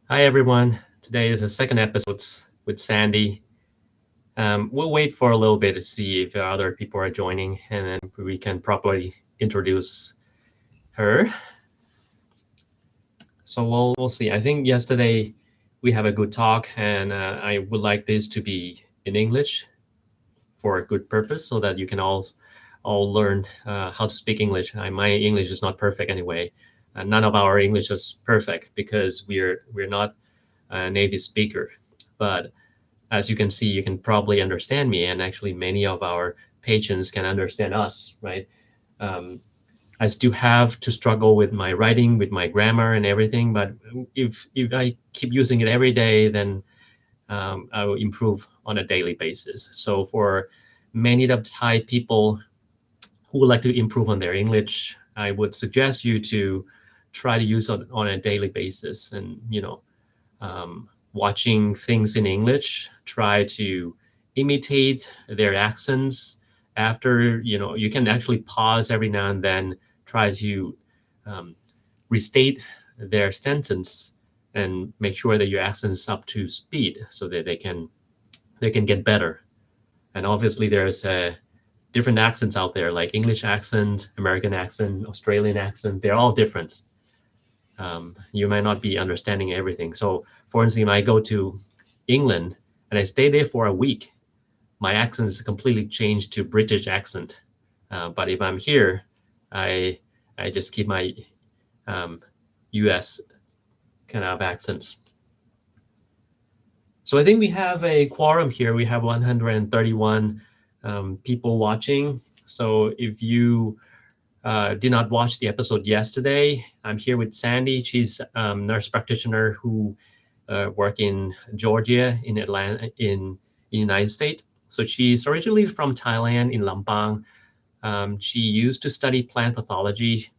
Hi everyone. Today is the second episode with Sandy. We'll wait for a little bit to see if other people are joining, and then we can properly introduce her. So we'll see. I think yesterday we have a good talk, and I would like this to be in English for a good purpose, so that you can all learn how to speak English. My English is not perfect anyway. None of our English is perfect because we're not a native speaker, but as you can see, you can probably understand me, and actually many of our patients can understand us, right? Um, I still have to struggle with my writing, with my grammar and everything, but if I keep using it every day, then I will improve on a daily basis. So for many of the Thai people who would like to improve on their English, I would suggest you to try to use it on a daily basis, and watching things in English, try to imitate their accents. After, you can actually pause every now and then, try to um, restate their sentence and make sure that your accent is up to speed so that they can get better. And obviously there's different accents out there, like English accent, American accent, Australian accent. They're all different. You might not be understanding everything. So, for instance, if I go to England and I stay there for a week, my accent is completely changed to British accent. But if I'm here, I I just keep my um, U.S. kind of accents. So I think we have a quorum here. We have 131 people watching. So if you did not watch the episode yesterday, I'm here with Sandy. She's a nurse practitioner who work in Georgia, in Atlanta, in the United States. So she's originally from Thailand, in Lampang. She used to study plant pathology,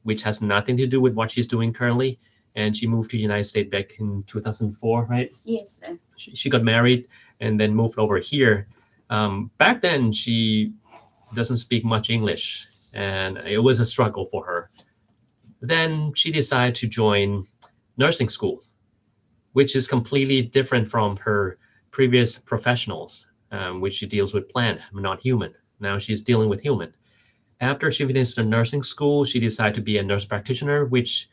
which has nothing to do with what she's doing currently. And she moved to the United States back in 2004, right? Yes. She got married and then moved over here. Back then, she doesn't speak much English, and it was a struggle for her. Then she decided to join nursing school, which is completely different from her previous professionals, which she deals with plant, not human. Now she's dealing with human. After she finished the nursing school, she decided to be a nurse practitioner, which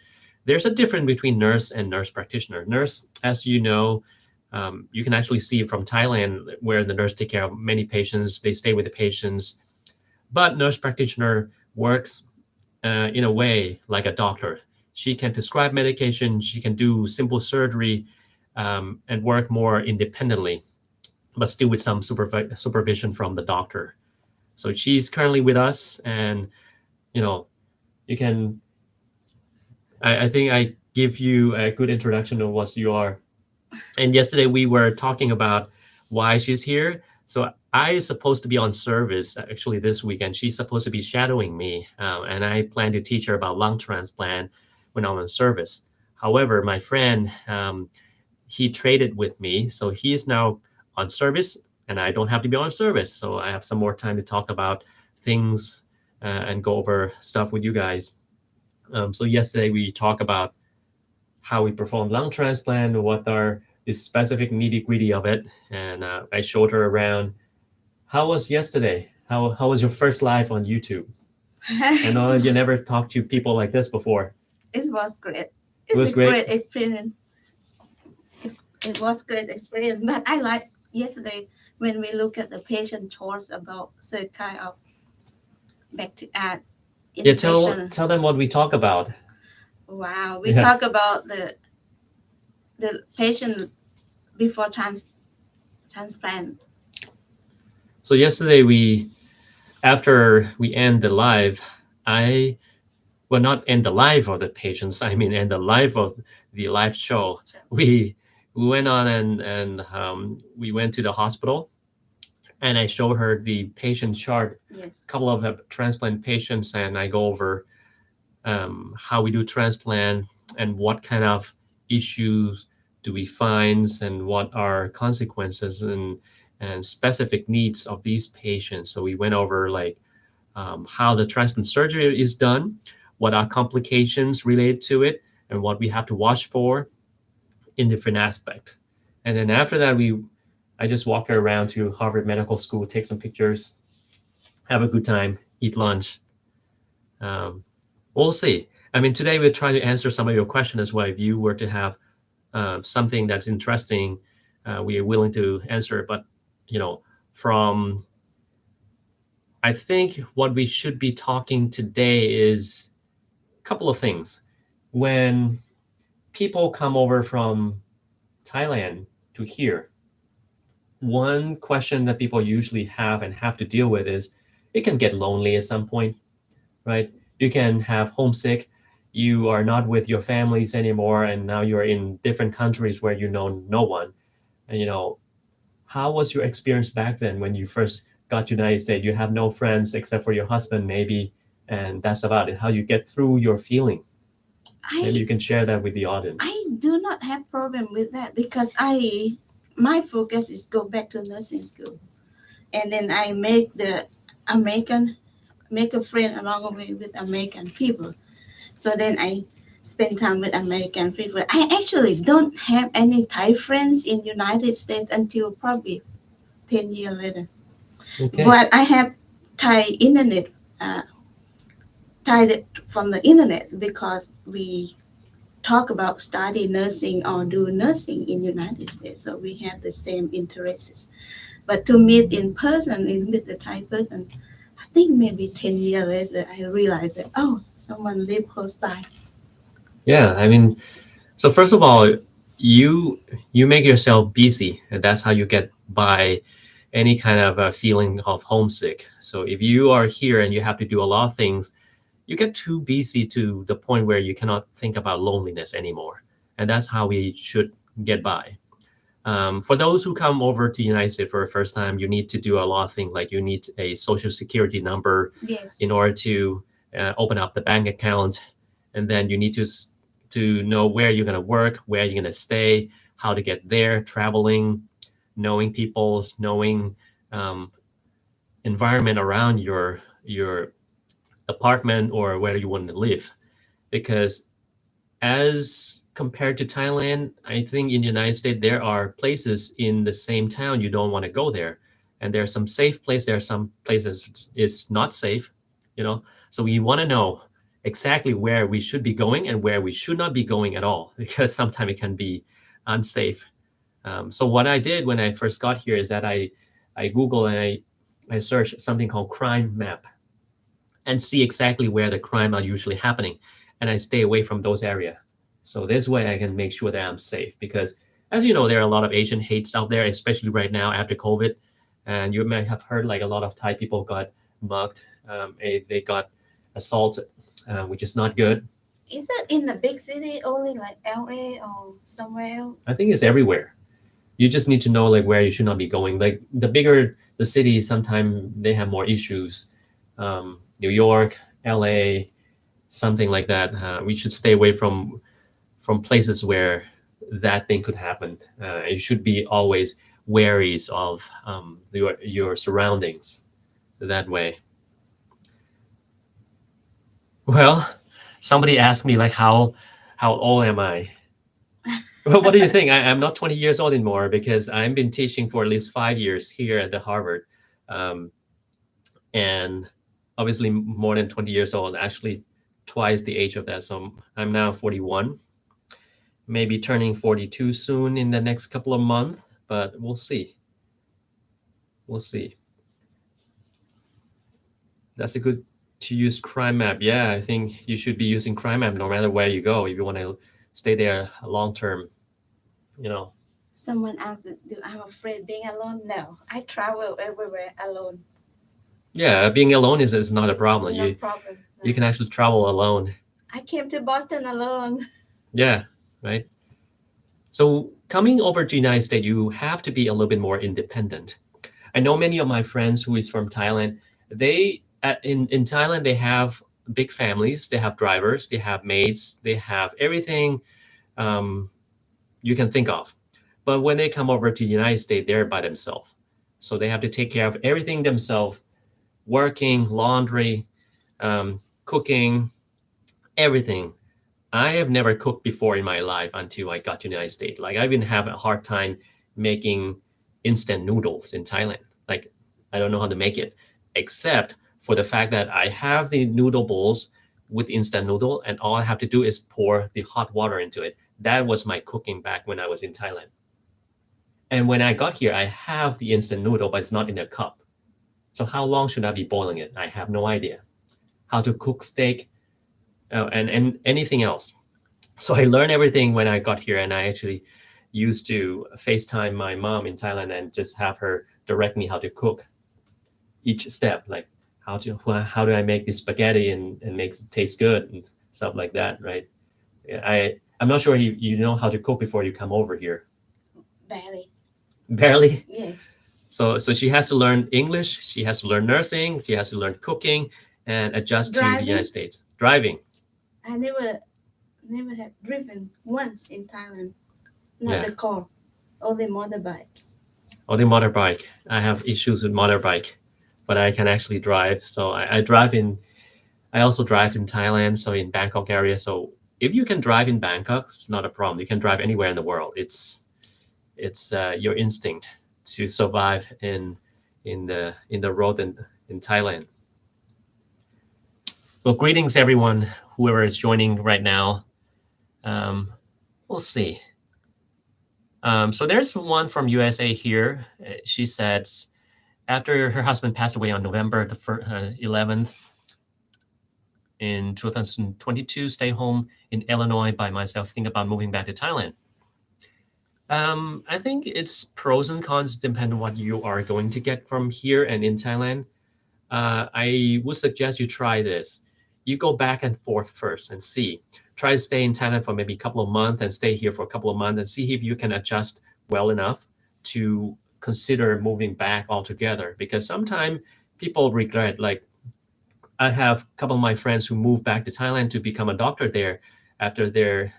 there's a difference between nurse and nurse practitioner. Nurse, as you know, you can actually see from Thailand where the nurse take care of many patients. They stay with the patients, but nurse practitioner works in a way like a doctor. She can prescribe medication. She can do simple surgery and work more independently, but still with some supervision from the doctor. So she's currently with us, and you know, you can. I think I give you a good introduction of what you are. And yesterday we were talking about why she's here. So I supposed to be on service actually this weekend. She's supposed to be shadowing me, and I plan to teach her about lung transplant when I'm on service. However, my friend, he traded with me, so he is now on service, and I don't have to be on service. So I have some more time to talk about things and go over stuff with you guys. So yesterday we talked about how we perform lung transplant, what are the specific nitty gritty of it, and I showed her around. How was yesterday? How was your first live on YouTube? I know you never talked to people like this before. It was great. It was great. Great experience. It was great experience. But I like yesterday when we look at the patient charts about certain kind of back to add Yeah, tell them what we talk about. Wow, we talk about the patient before transplant. So yesterday after we end the live, I well, not end the life of the patients. I mean, end the life of the live show. We went on and we went to the hospital, and I showed her the patient chart. Yes. A couple of the transplant patients, and I go over how we do transplant and what kind of issues do we find and what are consequences and specific needs of these patients. So we went over like how the transplant surgery is done, what are complications related to it, and what we have to watch for. in different aspect. And then after that, I just walked her around to Harvard Medical School, take some pictures, have a good time, eat lunch. We'll see. I mean, today we'll try to answer some of your questions as well. If you were to have something that's interesting, we are willing to answer. But, I think what we should be talking today is a couple of things. When people come over from Thailand to here, one question that people usually have and have to deal with is it can get lonely at some point, right? You can have homesick. You are not with your families anymore, and now you're in different countries where you know no one. And how was your experience back then when you first got to the United States? You have no friends except for your husband, maybe, and that's about it. How you get through your feeling. Maybe you can share that with the audience. I do not have problem with that because my focus is go back to nursing school, and then I make a friend along the way with American people. So then I spend time with American people. I actually don't have any Thai friends in United States until probably 10 years later. Okay. But I have Thai internet, Thai from the internet because we talk about study nursing or do nursing in United States. So we have the same interests. But to meet in person, meet the Thai person, I think maybe 10 years later, I realized that, someone live close by. Yeah, I mean, so first of all, you make yourself busy, and that's how you get by any kind of a feeling of homesick. So if you are here and you have to do a lot of things, you get too busy to the point where you cannot think about loneliness anymore. And that's how we should get by. For those who come over to the United States for the first time, you need to do a lot of things, like you need a social security number. Yes. In order to open up the bank account. And then you need to know where you're going to work, where you're going to stay, how to get there, traveling, knowing people's, knowing environment around your apartment or where you want to live. Because as compared to Thailand, I think in the United States, there are places in the same town you don't want to go there. And there are some safe places, there are some places it's not safe, So we want to know exactly where we should be going and where we should not be going at all, because sometimes it can be unsafe. So what I did when I first got here is that I Google and I searched something called crime map and see exactly where the crime are usually happening. And I stay away from those areas. So this way I can make sure that I'm safe, because as you know, there are a lot of Asian hates out there, especially right now after COVID. And you may have heard like a lot of Thai people got mugged. They got assaulted, which is not good. Is it in the big city only, like LA or somewhere else? I think it's everywhere. You just need to know like where you should not be going. Like the bigger the city, sometimes they have more issues. New York, LA, something like that. We should stay away from places where that thing could happen. You should be always wary of your surroundings that way. Well, somebody asked me like how old am I? Well, what do you think? I'm not 20 years old anymore, because I've been teaching for at least 5 years here at the Harvard, and obviously more than 20 years old, actually twice the age of that. So I'm now 41, maybe turning 42 soon in the next couple of months, but we'll see. That's a good to use crime map. Yeah, I think you should be using crime map no matter where you go if you want to stay there long term. Someone asked, "Do I'm afraid being alone?" No, I travel everywhere alone. Yeah, being alone is not a problem. No problem. You can actually travel alone. I came to Boston alone. Yeah, right. So coming over to the United States, you have to be a little bit more independent. I know many of my friends who is from Thailand. They in Thailand, they have big families. They have drivers. They have maids. They have everything you can think of. But when they come over to the United States, they're by themselves. So they have to take care of everything themselves, working, laundry, cooking, everything I have never cooked before in my life until I got to the United States. Like I've been having a hard time making instant noodles in Thailand. Like I don't know how to make it, except for the fact that I have the noodle bowls with instant noodle, and all I have to do is pour the hot water into it. That was my cooking back when I was in Thailand. And when I got here, I have the instant noodle, but it's not in a cup. So how long should I be boiling it? I have no idea. How to cook steak, and anything else. So I learned everything when I got here, and I actually used to FaceTime my mom in Thailand and just have her direct me how to cook each step, like how do I make this spaghetti and makes it taste good and stuff like that, right? I'm not sure you know how to cook before you come over here. Barely. Barely? Yes. So she has to learn English, she has to learn nursing, she has to learn cooking and adjust to the United States. Driving. I never had driven once in Thailand. Not the car, only motorbike. Only motorbike. I have issues with motorbike, but I can actually drive. So I also drive in Thailand, so in Bangkok area. So if you can drive in Bangkok, it's not a problem. You can drive anywhere in the world. It's your instinct to survive in the road in Thailand. Well, greetings everyone, whoever is joining right now. We'll see. So there's one from USA here. She says, after her husband passed away on November the 11th in 2022, stay home in Illinois by myself, think about moving back to Thailand. I think it's pros and cons, depend on what you are going to get from here and in Thailand. I would suggest you try this. You go back and forth first and see. Try to stay in Thailand for maybe a couple of months and stay here for a couple of months and see if you can adjust well enough to consider moving back altogether. Because sometimes people regret, like I have a couple of my friends who moved back to Thailand to become a doctor there after their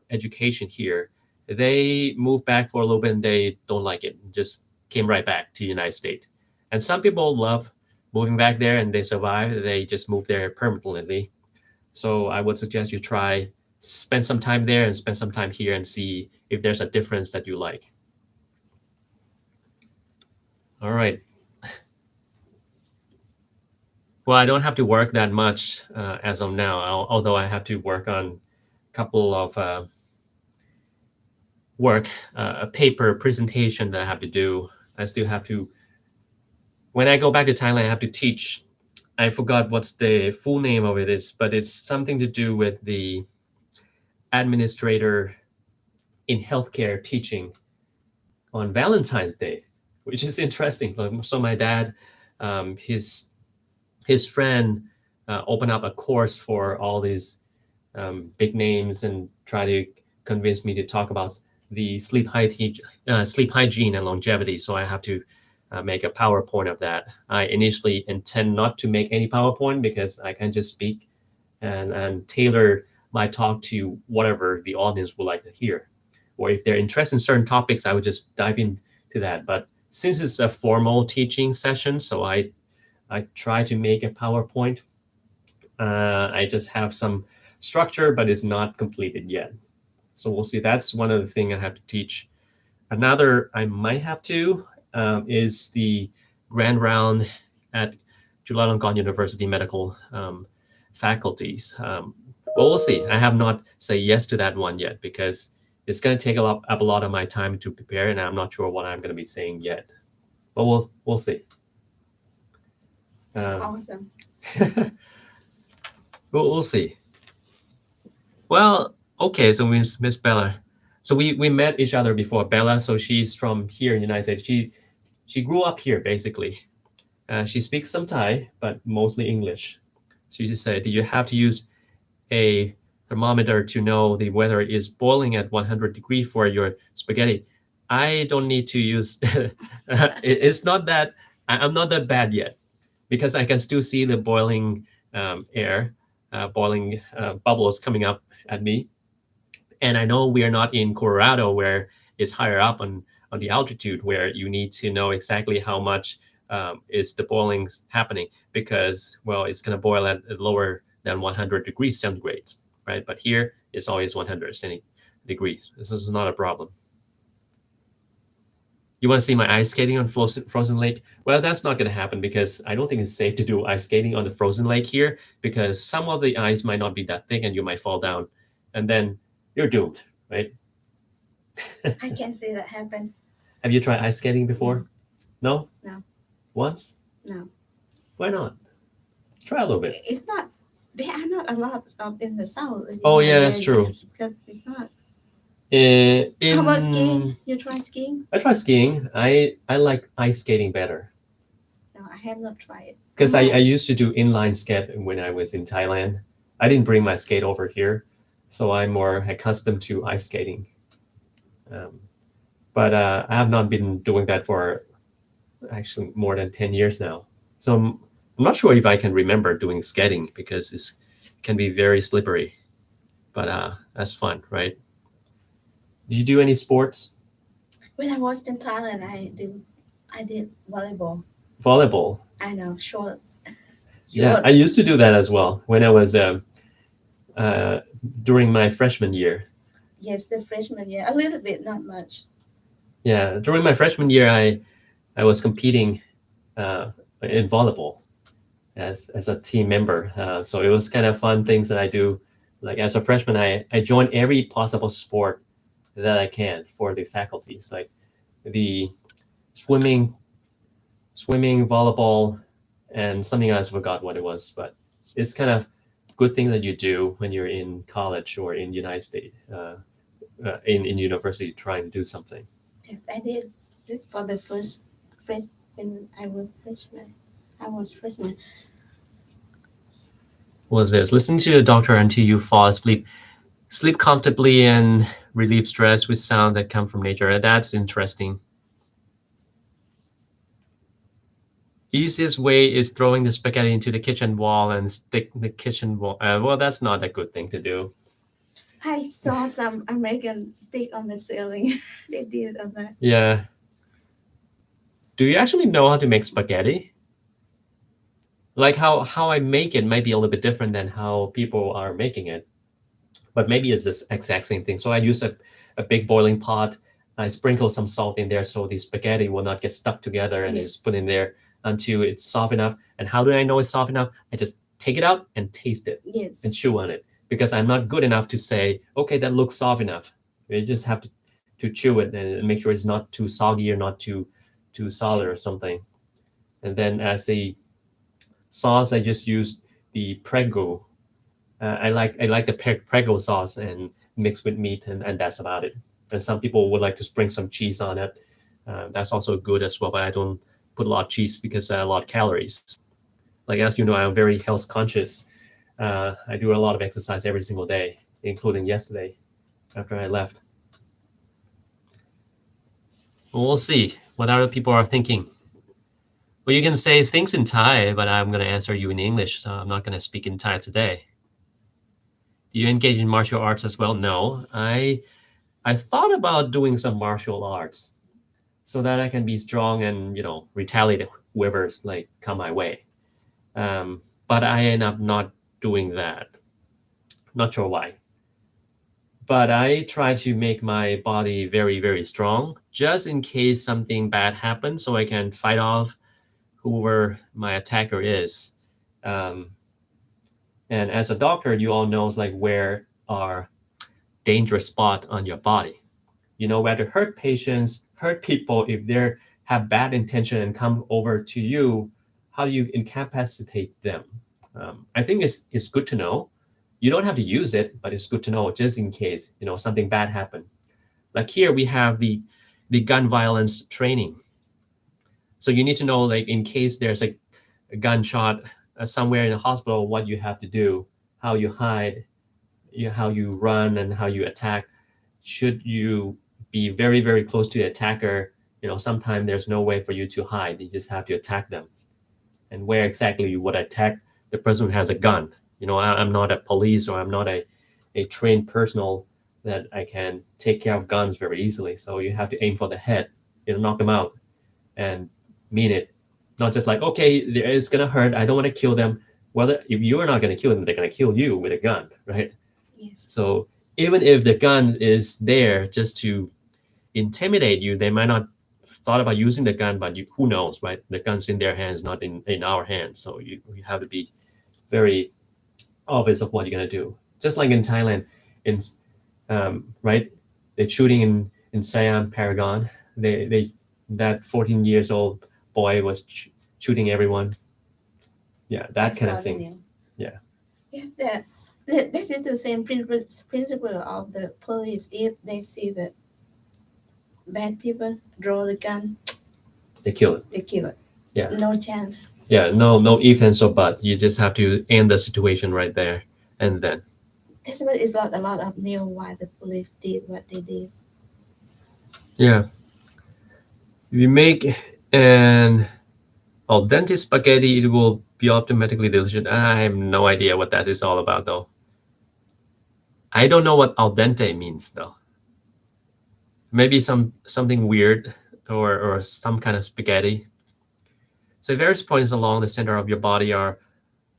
education here. They moved back for a little bit and they don't like it, just came right back to the United States. And some people love moving back there and they survive, they just move there permanently. So I would suggest you try, spend some time there and spend some time here and see if there's a difference that you like. All right. Well, I don't have to work that much as of now, although I have to work on a couple of a paper presentation that I have to do. I still have to, when I go back to Thailand, I have to teach. I forgot what's the full name of it is, but it's something to do with the administrator in healthcare teaching on Valentine's Day, which is interesting. So my dad, his friend opened up a course for all these big names and try to convince me to talk about the sleep hygiene and longevity. So I have to make a PowerPoint of that. I initially intend not to make any PowerPoint because I can just speak and tailor my talk to whatever the audience would like to hear. Or if they're interested in certain topics, I would just dive into that. But since it's a formal teaching session, so I try to make a PowerPoint. I just have some structure, but it's not completed yet. So we'll see. That's one of the things I have to teach. Another I might have to is the grand round at Chulalongkorn University medical faculties. Well, we'll see. I have not said yes to that one yet because it's going to take up a lot of my time to prepare, and I'm not sure what I'm going to be saying yet. But we'll see. Awesome. We'll see. Well, okay. So Miss Bella. So we met each other before. Bella, so she's from here in the United States. She grew up here, basically. She speaks some Thai, but mostly English. She just said, do you have to use a thermometer to know the weather is boiling at 100 degrees for your spaghetti? I don't need to use, it's not that, I'm not that bad yet because I can still see the boiling air, boiling bubbles coming up at me. And I know we are not in Colorado where it's higher up on the altitude where you need to know exactly how much is the boiling happening because, well, it's going to boil at lower than 100 degrees centigrade, right? But here it's always 170 degrees. This is not a problem. You want to see my ice skating on frozen lake? Well, that's not going to happen because I don't think it's safe to do ice skating on the frozen lake here because some of the ice might not be that thick and you might fall down and then you're doomed, right? I can see that happen. Have you tried ice skating before? No? No. Once? No. Why not? Try a little bit. It's not. There are not a lot in the south. Oh, yeah, that's true. Because it's not. How about skiing? You try skiing? I try skiing. I like ice skating better. No, I have not tried it. Because I used to do inline skate when I was in Thailand. I didn't bring my skate over here, so I'm more accustomed to ice skating. But I have not been doing that for actually more than 10 years now. So I'm not sure if I can remember doing skating because it can be very slippery. But that's fun, right? Did you do any sports? When I was in Thailand, I did volleyball. Volleyball? I know, short. Yeah, I used to do that as well when I was during my freshman year. Yes, the freshman year, a little bit, not much. Yeah, during my freshman year, I was competing in volleyball as a team member. So it was kind of fun things that I do. Like as a freshman, I joined every possible sport that I can for the faculties, like the swimming, volleyball, and something else. I forgot what it was, but it's kind of good thing that you do when you're in college or in United States, in university, trying to do something. Yes, I did this for the first when I was freshman. What was this? Listen to a doctor until you fall asleep. Sleep comfortably and relieve stress with sound that come from nature. That's interesting. Easiest way is throwing the spaghetti into the kitchen wall and stick the kitchen wall. Well, that's not a good thing to do. I saw some American stick on the ceiling. They did on that. Yeah. Do you actually know how to make spaghetti? Like how I make it might be a little bit different than how people are making it. But maybe it's this exact same thing. So I use a big boiling pot. I sprinkle some salt in there so the spaghetti will not get stuck together and it's put in there until it's soft enough. And how do I know it's soft enough? I just take it out and taste it and chew on it because I'm not good enough to say, okay, that looks soft enough. You just have to chew it and make sure it's not too soggy or not too solid or something. And then as a sauce, I just use the Prego. I like the Prego sauce and mix with meat and that's about it. And some people would like to sprinkle some cheese on it. That's also good as well, but I don't put a lot of cheese because a lot of calories. Like as you know, I'm very health conscious. I do a lot of exercise every single day, including yesterday after I left. We'll see what other people are thinking. Well, you can say things in Thai, but I'm going to answer you in English, so I'm not going to speak in Thai today. Do you engage in martial arts as well? No, I thought about doing some martial arts so that I can be strong and, retaliate whoever's like come my way. But I end up not doing that. Not sure why. But I try to make my body very, very strong just in case something bad happens so I can fight off whoever my attacker is. And as a doctor, you all know like where are dangerous spots on your body. You know where to hurt patients, hurt people if they have bad intention and come over to you. How do you incapacitate them? I think it's good to know. You don't have to use it, but it's good to know just in case something bad happened. Like here we have the gun violence training. So you need to know like in case there's a gunshot somewhere in the hospital, what you have to do, how you hide, how you run, and how you attack. Should you be very, very close to the attacker, sometimes there's no way for you to hide. You just have to attack them. And where exactly you would attack the person who has a gun. I'm not a police or I'm not a trained personnel that I can take care of guns very easily. So you have to aim for the head, knock them out and mean it. Not just like, okay, it's going to hurt. I don't want to kill them. Well, if you're not going to kill them, they're going to kill you with a gun, right? Yes. So even if the gun is there just to intimidate you, they might not thought about using the gun, but who knows, right? The gun's in their hands, not in our hands. So you have to be very obvious of what you're gonna do. Just like in Thailand, in right, they're shooting in Siam Paragon. They that 14 years old boy was shooting everyone. Yeah, that kind of thing. Yeah. Yes, this is the same principle of the police. If they see that bad people draw the gun, They kill it. they kill it. Yeah. No chance. Yeah, no ifs and so but. You just have to end the situation right there and then. That's why it's not a lot of new why the police did what they did. Yeah. If you make an al dente spaghetti, it will be automatically delicious. I have no idea what that is all about, though. I don't know what al dente means, though. Maybe something weird or some kind of spaghetti. So various points along the center of your body are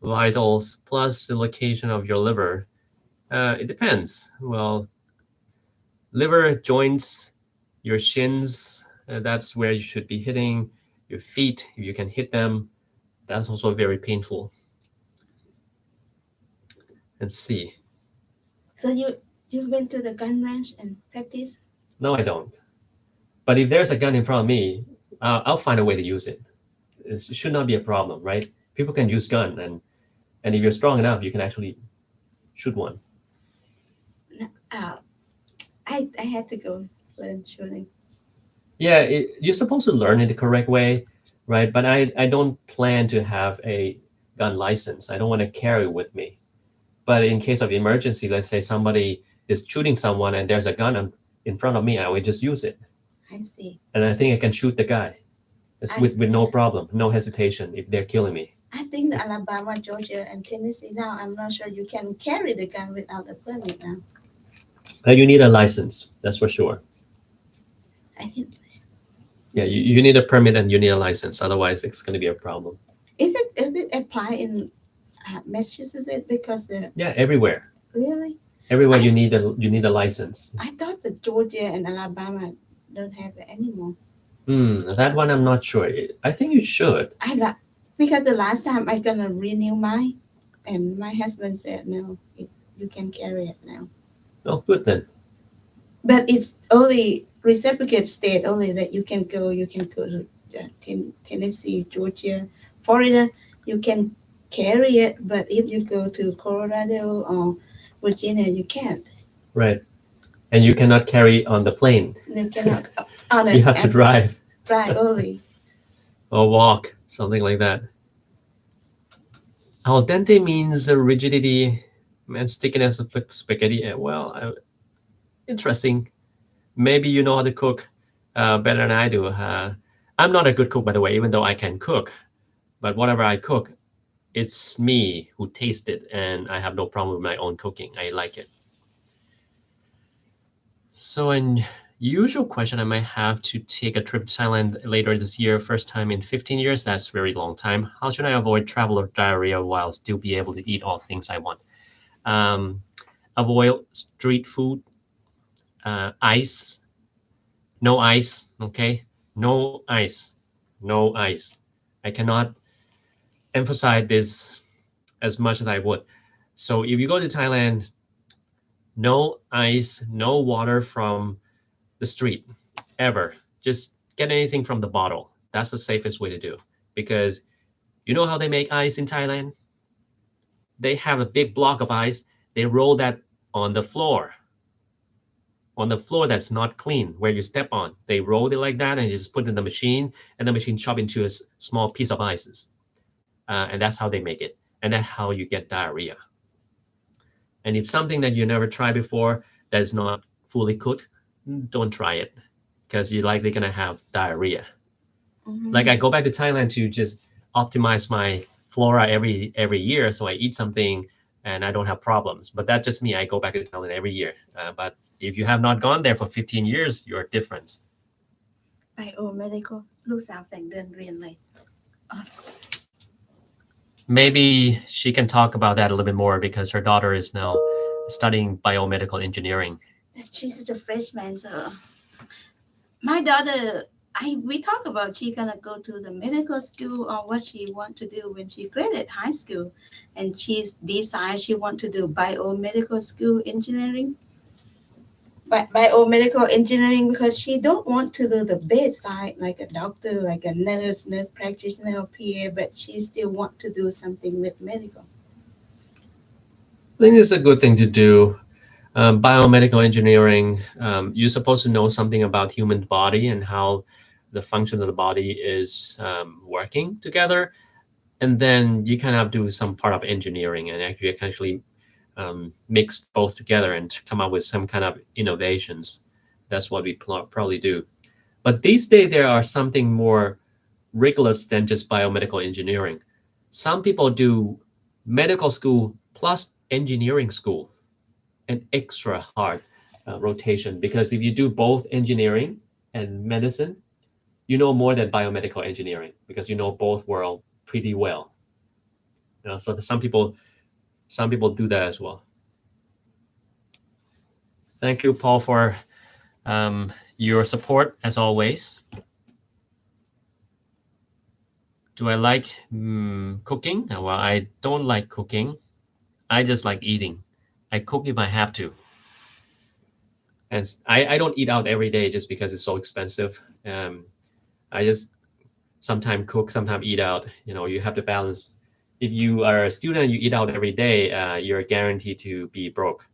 vitals plus the location of your liver. It depends. Well, liver, joints, your shins, that's where you should be hitting. Your feet, if you can hit them, that's also very painful. Let's see. So you went to the gun range and practice? No, I don't. But if there's a gun in front of me, I'll find a way to use it. It should not be a problem, right? People can use gun, and if you're strong enough, you can actually shoot one. I had to go learn shooting. Yeah, you're supposed to learn it the correct way, right? But I don't plan to have a gun license. I don't want to carry it with me. But in case of emergency, let's say somebody is shooting someone and there's a gun in front of me, I would just use it. I see. And I think I can shoot the guy. It's with no problem, no hesitation if they're killing me. I think the Alabama, Georgia, and Tennessee now, I'm not sure you can carry the gun without a permit now. You need a license, that's for sure. Yeah, you need a permit and you need a license. Otherwise, it's going to be a problem. Is it apply in Massachusetts because yeah, everywhere. Really? Everywhere you need a license. I thought that Georgia and Alabama don't have it anymore. That one I'm not sure. I think you should. Because the last time I gonna renew mine, and my husband said no, you can carry it now. Oh, good then. But it's only reciprocate state only that you can go to Tennessee, Georgia, Florida. You can carry it, but if you go to Colorado or Virginia, you can't. Right. And you cannot carry on the plane. You cannot. You have to drive. Drive only. Or walk, something like that. Al dente means rigidity and stickiness of spaghetti. Well, interesting. Maybe you know how to cook better than I do. I'm not a good cook, by the way, even though I can cook. But whatever I cook, it's me who tastes it, and I have no problem with my own cooking. I like it. So an usual question, I might have to take a trip to Thailand later this year, first time in 15 years. That's a very long time. How should I avoid travel or diarrhea while still be able to eat all things I want? Avoid street food, ice, no ice, okay? No ice, no ice. I cannot emphasize this as much as I would. So if you go to Thailand, no ice, no water from the street, ever. Just get anything from the bottle. That's the safest way to do. Because you know how they make ice in Thailand? They have a big block of ice. They roll that on the floor. On the floor that's not clean, where you step on. They roll it like that and you just put it in the machine, and the machine chop into a small piece of ices. And that's how they make it. And that's how you get diarrhea. And if something that you never tried before that is not fully cooked, don't try it, because you're likely going to have diarrhea. Like I go back to Thailand to just optimize my flora every year, so I eat something and I don't have problems. But that's just me. I go back to Thailand every year. But if you have not gone there for 15 years, you're different. Biomedical ลูกสาวแสงเดือนเรียนอะไร Maybe she can talk about that a little bit more, because her daughter is now studying biomedical engineering? She's a freshman, so my daughter, we talk about she gonna go to the medical school or what she want to do when she graduate high school, and she's decided she want to do biomedical school engineering. Biomedical engineering because she don't want to do the bedside like a doctor, like a nurse practitioner or PA, but she still want to do something with medical. I think it's a good thing to do. Biomedical engineering, you're supposed to know something about human body and how the function of the body is working together. And then you kind of do some part of engineering and actually mix both together and come up with some kind of innovations. That's what we probably do. But these days, there are something more rigorous than just biomedical engineering. Some people do medical school plus engineering school, an extra hard rotation, because if you do both engineering and medicine, you know more than biomedical engineering because you know both world pretty well. So some people do that as well. Thank you, Paul, for your support as always. Do I like cooking? Well, I don't like cooking. I just like eating. I cook if I have to. And I don't eat out every day just because it's so expensive. I just sometimes cook, sometimes eat out. You have to balance. If you are a student and you eat out every day, you're guaranteed to be broke.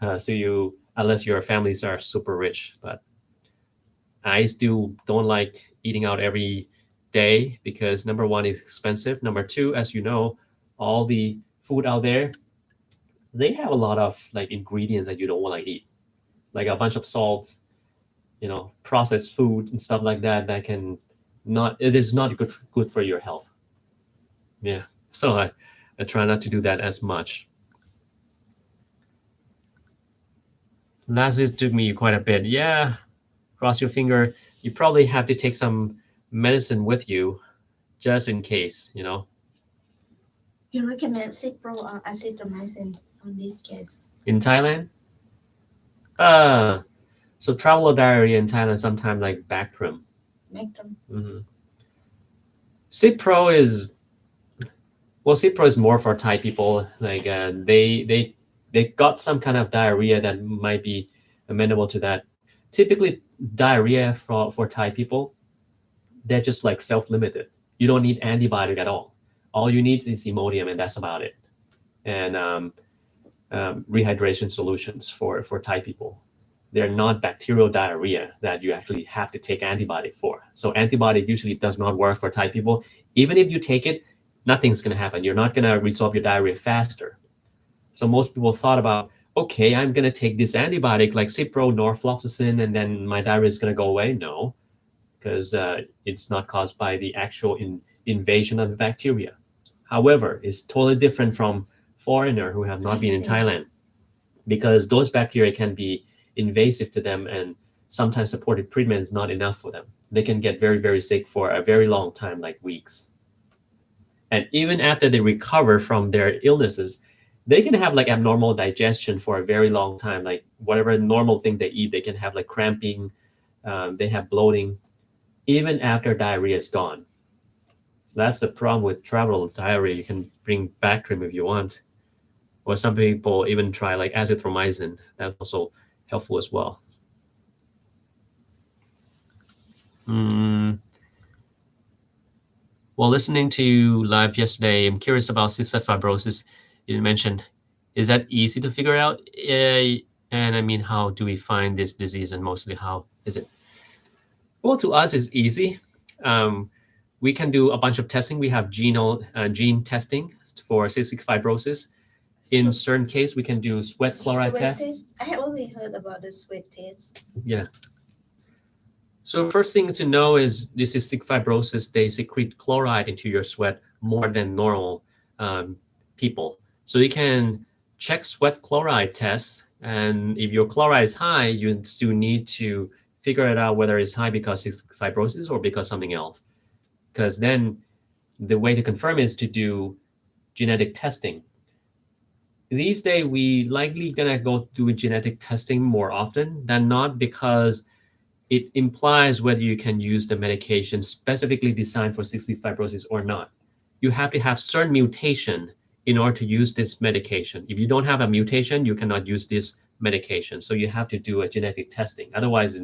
Unless your families are super rich. But I still don't like eating out every day because number one is expensive. Number two, as you know, all the food out there, they have a lot of like ingredients that you don't want to eat, like a bunch of salts, processed food and stuff like that. It is not good for your health. Yeah, so I try not to do that as much. Last week took me quite a bit. Yeah, cross your finger. You probably have to take some medicine with you, just in case. You recommend Cipro or azithromycin on this case? In Thailand? So travel diarrhea in Thailand sometimes like Bactrim. Bactrim. Mm-hmm. Cipro is more for Thai people. Like they got some kind of diarrhea that might be amenable to that. Typically, diarrhea for Thai people, they're just like self-limited. You don't need antibiotic at all. All you need is Imodium, and that's about it. And rehydration solutions for Thai people. They're not bacterial diarrhea that you actually have to take antibiotic for. So antibiotic usually does not work for Thai people. Even if you take it, nothing's going to happen. You're not going to resolve your diarrhea faster. So most people thought about, okay, I'm going to take this antibiotic like Cipro, norfloxacin, and then my diarrhea is going to go away. No, because it's not caused by the actual invasion of the bacteria. However, it's totally different from foreigner who have not been in Thailand, because those bacteria can be invasive to them, and sometimes supportive treatment is not enough for them. They can get very, very sick for a very long time, like weeks. And even after they recover from their illnesses, they can have like abnormal digestion for a very long time. Like whatever normal thing they eat, they can have like cramping, they have bloating, even after diarrhea is gone. So that's the problem with travel diarrhea. You can bring Bactrim if you want. Or some people even try like azithromycin. That's also helpful as well. Well, listening to you live yesterday, I'm curious about cystic fibrosis. You mentioned, is that easy to figure out? And I mean, how do we find this disease, and mostly how is it? Well, to us, it's easy. We can do a bunch of testing. We have gene testing for cystic fibrosis. In certain case, we can do sweat chloride test. I only heard about the sweat test. Yeah. So first thing to know is the cystic fibrosis, they secrete chloride into your sweat more than normal people. So you can check sweat chloride test. And if your chloride is high, you still need to figure it out whether it's high because cystic fibrosis or because something else. Because then the way to confirm is to do genetic testing. these days we likely gonna go do genetic testing more often than not because it implies whether you can use the medication specifically designed for cystic fibrosis or not. You have to have certain mutation in order to use this medication. If you don't have a mutation, you cannot use this medication. So you have to do a genetic testing. Otherwise,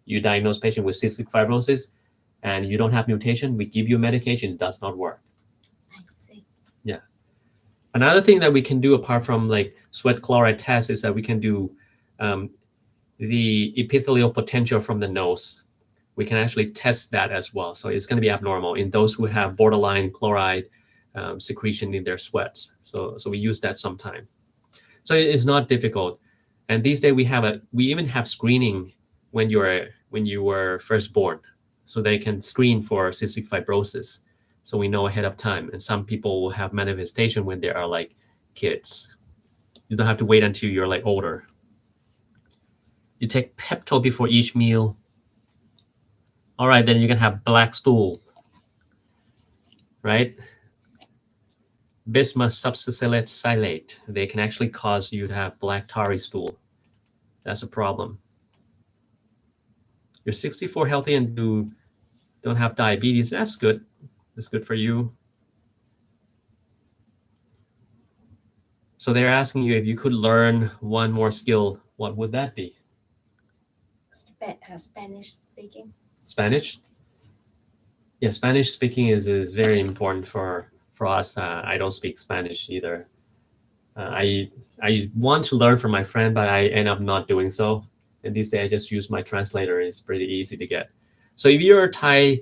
you diagnose patient with cystic fibrosis and you don't have mutation, we give you medication, it does not work. I see. Yeah. Another thing that we can do apart from like sweat chloride test is that we can do the epithelial potential from the nose. We can actually test that as well. So it's going to be abnormal in those who have borderline chloride secretion in their sweats. So we use that sometime. So it's not difficult. And these days we even have screening when you were first born, so they can screen for cystic fibrosis. So we know ahead of time. And some people will have manifestation when they are like kids. You don't have to wait until you're like older. You take Pepto before each meal. All right, then you can have black stool, right? Bismuth subsalicylate. They can actually cause you to have black tarry stool. That's a problem. You're 64, healthy, and don't have diabetes. That's good. That's good for you. So they're asking you if you could learn one more skill, what would that be? Spanish speaking. Spanish? Yeah, Spanish speaking is very important for us. I don't speak Spanish either. I want to learn from my friend, but I end up not doing so. And these days I just use my translator. It's pretty easy to get. So if you're Thai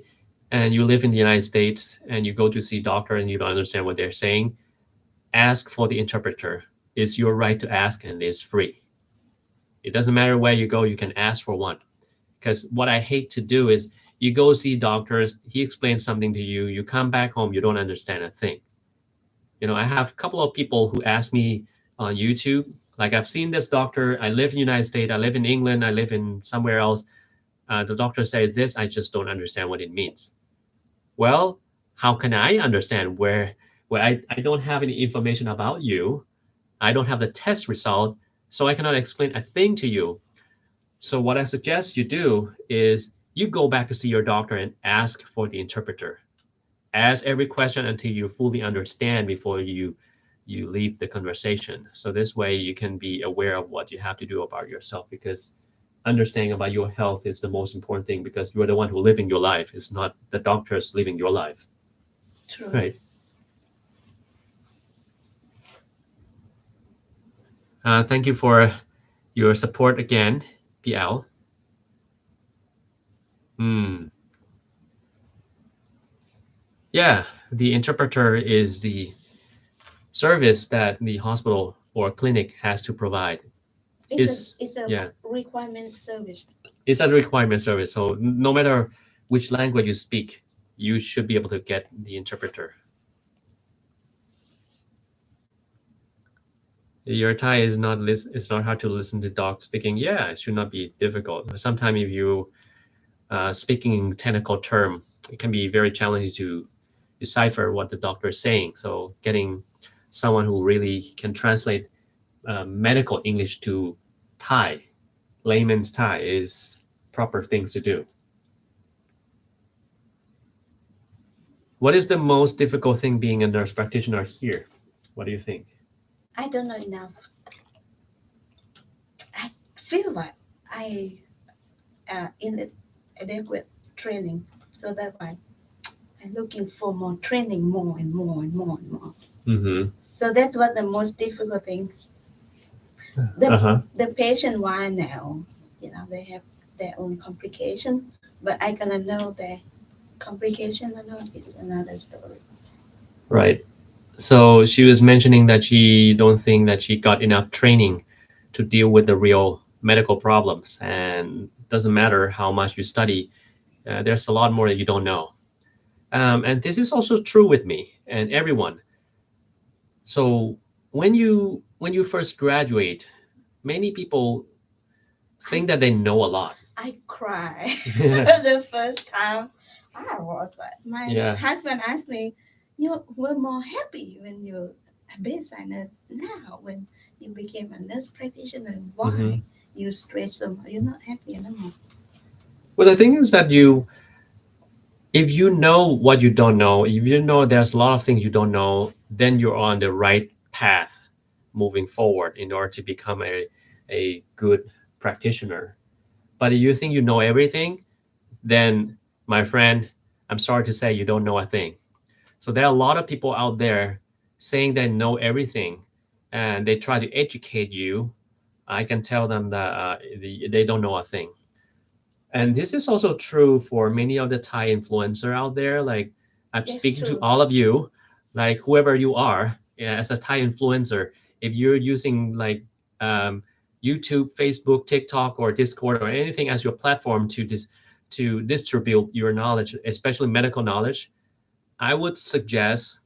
and you live in the United States and you go to see a doctor and you don't understand what they're saying, ask for the interpreter. It's your right to ask and it's free. It doesn't matter where you go, you can ask for one. Because what I hate to do is you go see doctors, he explains something to you, you come back home, you don't understand a thing. You know, I have a couple of people who ask me on YouTube, like I've seen this doctor, I live in the United States, I live in England, I live in somewhere else. The doctor says this, I just don't understand what it means. Well, how can I understand where I don't have any information about you? I don't have the test result, so I cannot explain a thing to you. So what I suggest you do is you go back to see your doctor and ask for the interpreter. Ask every question until you fully understand before you leave the conversation. So this way you can be aware of what you have to do about yourself, because understanding about your health is the most important thing, because you're the one who living your life. It's not the doctors living your life. True. Right. Thank you for your support again, PL. Yeah, the interpreter is the service that the hospital or clinic has to provide. It's a requirement service. It's a requirement service. So no matter which language you speak, you should be able to get the interpreter. Your Thai is not it's not hard to listen to dogs speaking. Yeah, it should not be difficult. Sometimes if you speaking in technical term, it can be very challenging to decipher what the doctor is saying. So getting someone who really can translate medical English to Thai, layman's Thai, is proper things to do. What is the most difficult thing being a nurse practitioner here? What do you think? I don't know enough. I feel like I inadequate training, so that's why I'm looking for more training, more and more and more and more. Mm-hmm. So that's what the most difficult thing. The patient why now, they have their own complication, but I gonna know their complication or not is another story. Right. So she was mentioning that she don't think that she got enough training to deal with the real medical problems, and doesn't matter how much you study, there's a lot more that you don't know. And this is also true with me and everyone. So when you first graduate, many people think that they know a lot. I cried the first time I was like, my husband asked me, you were more happy when you a bedside nurse. Now, when you became a nurse practitioner, why Mhm. you stress so much? You're not happy anymore. Well, the thing is that if you know what you don't know, if you know there's a lot of things you don't know, then you're on the right path moving forward in order to become a good practitioner. But if you think you know everything, then my friend, I'm sorry to say you don't know a thing. So there are a lot of people out there saying they know everything and they try to educate you. I can tell them that they don't know a thing. And this is also true for many of the Thai influencer out there. Like I'm That's speaking to true. all of you, like whoever you are, yeah, as a Thai influencer, if you're using like um, YouTube, Facebook, TikTok, or Discord, or anything as your platform to distribute your knowledge, especially medical knowledge, I would suggest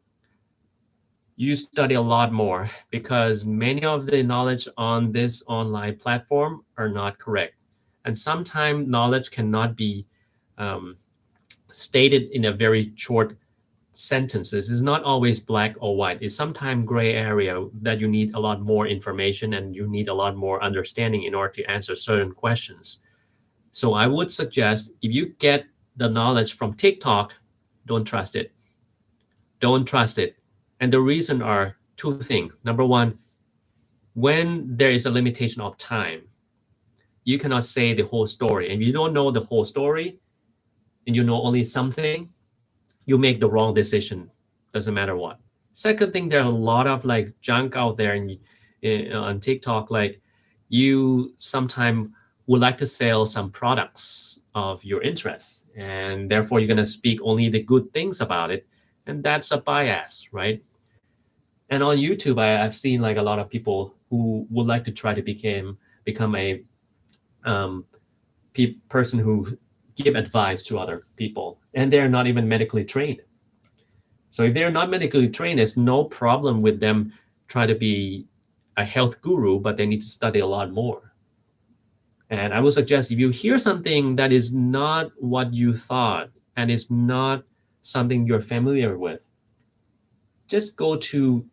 you study a lot more because many of the knowledge on this online platform are not correct. And sometimes knowledge cannot be um, stated in a very short sentences. It's not always black or white. It's sometimes gray area that you need a lot more information and you need a lot more understanding in order to answer certain questions. So I would suggest if you get the knowledge from TikTok, don't trust it. Don't trust it. And the reason are two things. Number one, when there is a limitation of time, you cannot say the whole story. And if you don't know the whole story and you know only something, you make the wrong decision. Doesn't matter what. Second thing, there are a lot of like junk out there on TikTok. Like you sometimes would like to sell some products of your interest, and therefore you're gonna speak only the good things about it, and that's a bias, right? And on YouTube, I've seen like a lot of people who would like to try to become a um, person who give advice to other people, and they're not even medically trained. So if they're not medically trained, there's no problem with them try to be a health guru, but they need to study a lot more. And I would suggest if you hear something that is not what you thought and is not something you're familiar with, just go to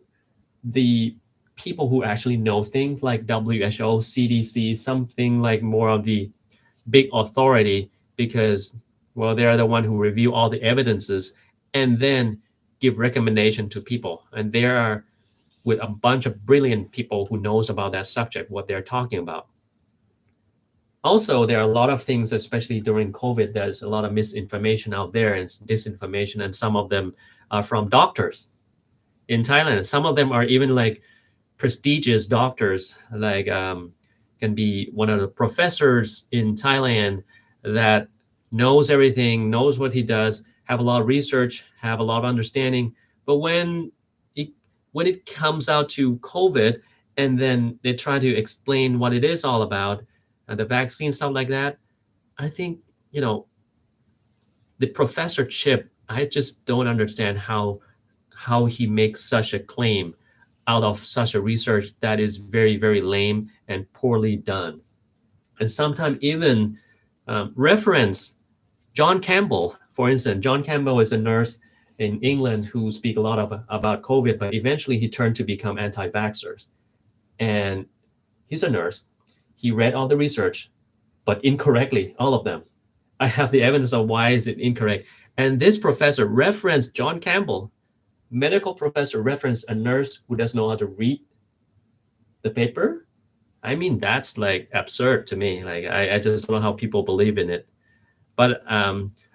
the people who actually know things like WHO, CDC, something like more of the big authority, because well, they're the one who review all the evidences and then give recommendation to people. And there are with a bunch of brilliant people who knows about that subject, what they're talking about. Also, there are a lot of things, especially during COVID, there's a lot of misinformation out there and disinformation, and some of them are from doctors in Thailand. Some of them are even like prestigious doctors, like can be one of the professors in Thailand that knows everything, knows what he does, have a lot of research, have a lot of understanding. But it when it comes out to COVID, and then they try to explain what it is all about, and the vaccine stuff like that, I think you know the professorship. I just don't understand how he makes such a claim out of such a research that is very, very lame and poorly done. And sometimes even reference John Campbell, for instance. John Campbell is a nurse in England who speak a lot about COVID, but eventually he turned to become anti-vaxxers. And he's a nurse. He read all the research, but incorrectly, all of them. I have the evidence of why is it incorrect. And this professor referenced John Campbell, medical professor referenced a nurse who doesn't know how to read the paper. I mean, that's like absurd to me. Like, I just don't know how people believe in it. But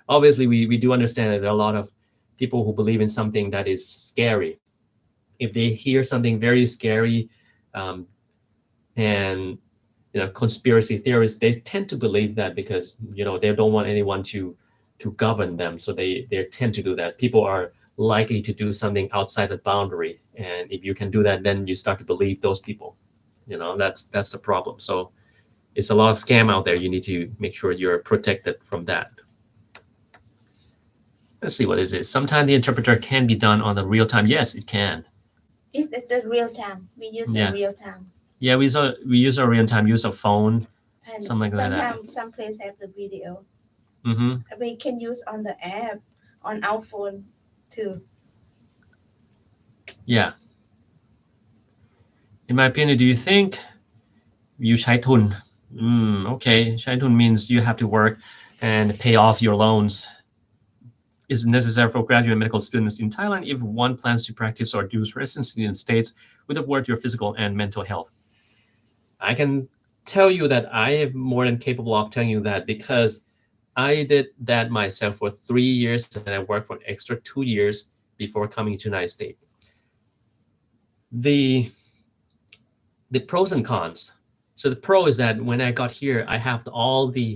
obviously, we do understand that there are a lot of people who believe in something that is scary. If they hear something very scary, um, and conspiracy theorists, they tend to believe that because they don't want anyone to govern them, so they tend to do that. People are likely to do something outside the boundary, and if you can do that, then you start to believe those people. That's the problem. So it's a lot of scam out there. You need to make sure you're protected from that. Let's see, what is it? Sometimes the interpreter can be done on the real time. Yes, it can. It's the real time. We use Yeah. the real time. Yeah, we use our real time, use a phone, And something like that. sometimes some places have the video. Mm-hmm. We can use on the app on our phone too. Yeah. in my opinion, do you think you ใช้ทุน okay ใช้ทุน means you have to work and pay off your loans is necessary for graduate medical students in Thailand if one plans to practice or do residency in states with upward your physical and mental health. I can tell you that I am more than capable of telling you that because I did that myself for 3 years and I worked for an extra 2 years before coming to the United States. The pros and cons. So the pro is that when I got here, I have all the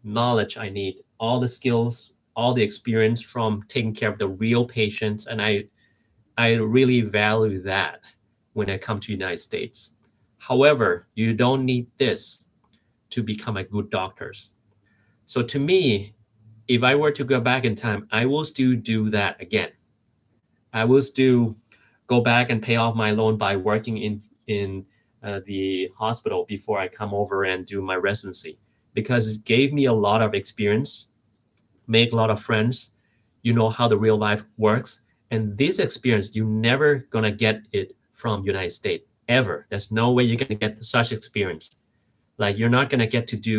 knowledge I need, all the skills, all the experience from taking care of the real patients, and I really value that when I come to the United States. However, you don't need this to become a good doctors. So to me, if I were to go back in time, I will still do that again. I will still go back and pay off my loan by working in the hospital before I come over and do my residency because it gave me a lot of experience, make a lot of friends, you know how the real life works, and this experience you're never gonna get it from United States ever. There's no way you're gonna get such experience. Like you're not gonna get to do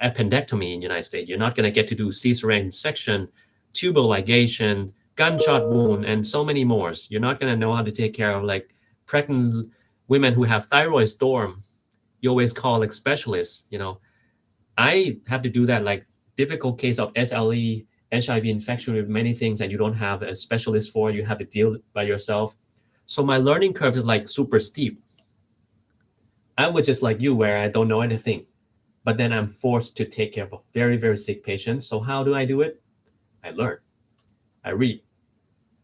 appendectomy in United States. You're not gonna get to do cesarean section, tubal ligation, gunshot wound, and so many more. You're not gonna know how to take care of like pregnant women who have thyroid storm. You always call like specialists, you know. I have to do that like difficult case of SLE, HIV infection with many things that you don't have a specialist for. You have to deal by yourself. So my learning curve is like super steep. I was just like you where I don't know anything, but then I'm forced to take care of very, very sick patients. So how do I do it? I learn, I read,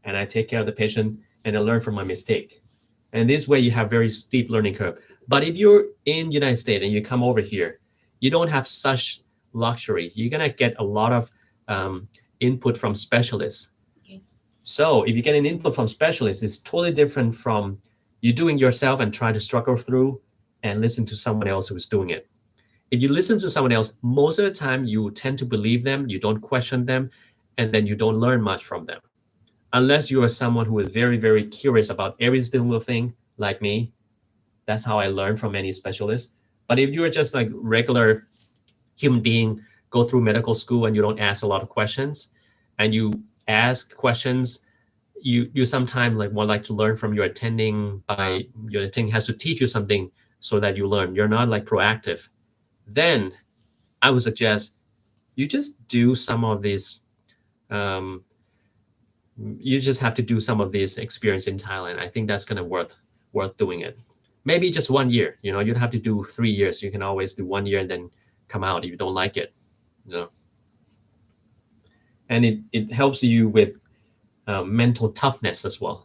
and I take care of the patient and I learn from my mistake. And this way you have very steep learning curve. But if you're in United States and you come over here, you don't have such luxury. You're gonna get a lot of input from specialists. Yes. So if you get an input from specialists, it's totally different from you doing yourself and trying to struggle through and listen to someone else who's doing it. If you listen to someone else, most of the time you tend to believe them, you don't question them, and then you don't learn much from them. Unless you are someone who is very, very curious about every single thing, like me. That's how I learn from many specialists. But if you're just like regular human being, go through medical school and you don't ask a lot of questions, and you ask questions, you sometimes like more like to learn from your attending by your attending has to teach you something so that you learn. You're not like proactive. Then I would suggest you just do some of these you just have to do some of this experience in Thailand. I think that's gonna worth doing it. Maybe just 1 year, you know, you don't have to do 3 years. You can always do 1 year and then come out if you don't like it, you know. And it helps you with mental toughness as well.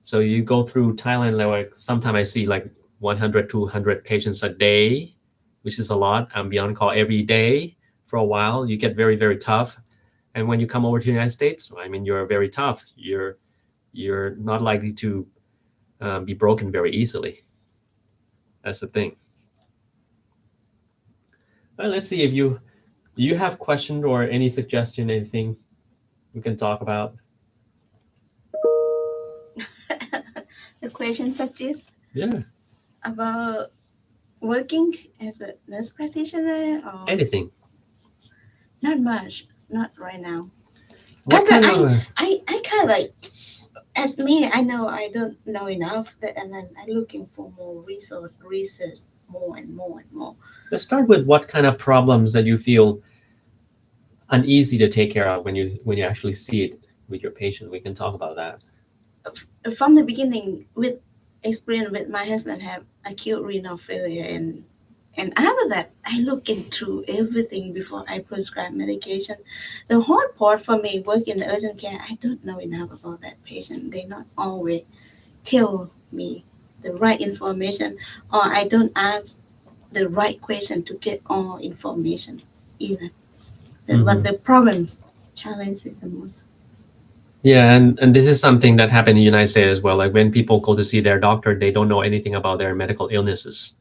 So you go through Thailand, like sometimes I see like 100, 200 patients a day, which is a lot. I'm beyond call every day for a while. You get very, very tough. And when you come over to the United States, I mean, you're very tough. You're not likely to be broken very easily. That's the thing. Well, let's see if you have question or any suggestion, anything we can talk about. The question suggests Yeah, about working as a nurse practitioner or anything. not much, not right now. What kind of I kind of like, as me, I know I don't know enough that, and then I'm looking for more research, more and more and more. let's start with what kind of problems that you feel uneasy to take care of when you actually see it with your patient. We can talk about that. From the beginning, with experience with my husband have acute renal failure, and after that, I look into everything before I prescribe medication. The hard part for me, work in urgent care, I don't know enough about that patient. They not always tell me the right information, or I don't ask the right question to get all information either. But the problems, challenges the most. Yeah, and this is something that happened in the United States as well. Like when people go to see their doctor, they don't know anything about their medical illnesses.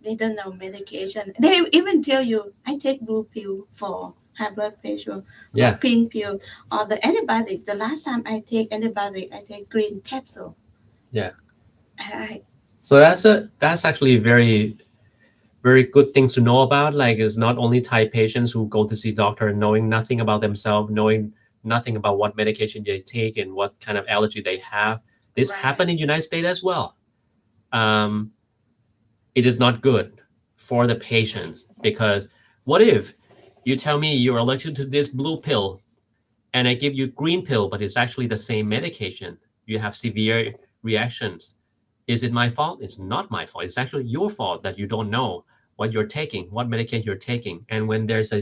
They don't know medication. They even tell you, I take blue pill for high blood pressure, Yeah. or pink pill, or the antibiotic. The last time I take antibiotic, I take green capsule. Yeah. And So that's actually very good things to know about. Like, it's not only Thai patients who go to see doctor knowing nothing about themselves, knowing nothing about what medication they take and what kind of allergy they have. This Right. happened in the United States as well. It is not good for the patients, because what if you tell me you're allergic to this blue pill and I give you green pill, but it's actually the same medication. You have severe reactions. Is it my fault? It's not my fault. It's actually your fault that you don't know what you're taking, what medication you're taking. And when there's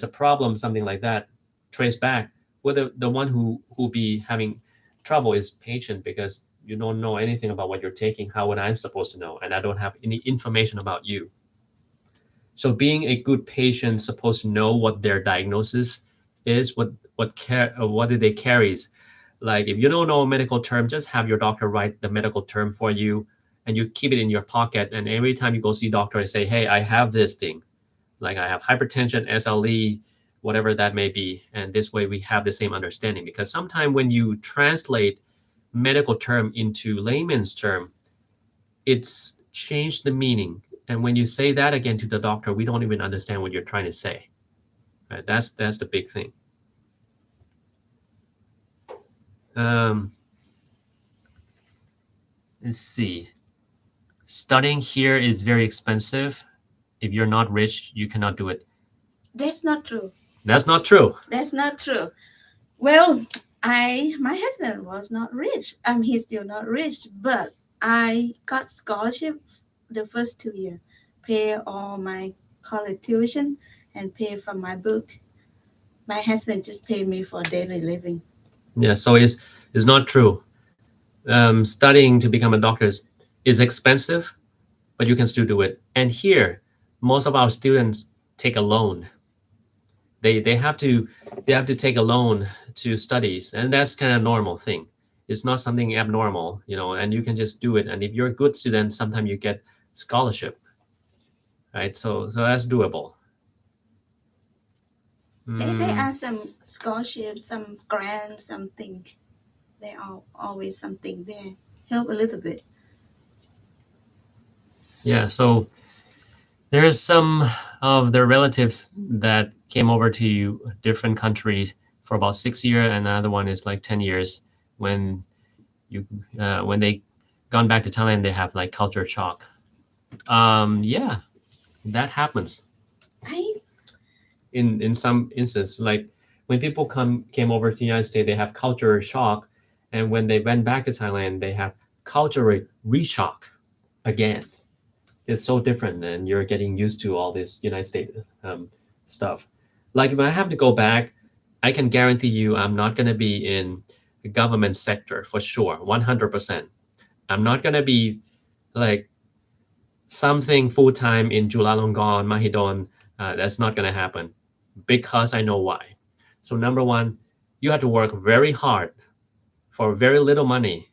a problem, something like that, trace back. Whether the one who be having trouble is patient, because you don't know anything about what you're taking. How would I supposed to know? And I don't have any information about you. So being a good patient supposed to know what their diagnosis is, what do they carries. Like, if you don't know a medical term, just have your doctor write the medical term for you, and you keep it in your pocket. And every time you go see doctor and say, hey, I have this thing, like I have hypertension, SLE, whatever that may be. And this way we have the same understanding, because sometimes when you translate medical term into layman's term, it's changed the meaning. And when you say that again to the doctor, we don't even understand what you're trying to say. Right? That's the big thing. Let's see. Studying here is very expensive. If you're not rich, you cannot do it. That's not true. That's not true. That's not true. Well, my husband was not rich. He's still not rich, but I got scholarship the first 2 years, pay all my college tuition and pay for my book. My husband just paid me for daily living. Yeah, so it's not true. Studying to become a doctor is expensive, but you can still do it. And here, most of our students take a loan. They have to take a loan to studies, and that's kind of normal thing. It's not something abnormal, and you can just do it. And if you're a good student, sometimes you get scholarship, right? So that's doable. There are some scholarships, some grants, something. There are always something there. Help a little bit. Yeah, so there's some of their relatives that came over to different countries for about 6 years, and another one is like 10 years. When they gone back to Thailand, they have like culture shock. Yeah, that happens. In some instances, like when people came over to the United States, they have culture shock, and when they went back to Thailand, they have cultural reshock again. It's so different, and you're getting used to all this United States stuff. Like, if I have to go back, I can guarantee you I'm not going to be in the government sector for sure, 100%. I'm not going to be like something full-time in Chulalongkorn, Mahidol. That's not going to happen, because I know why. So number one, you have to work very hard for very little money,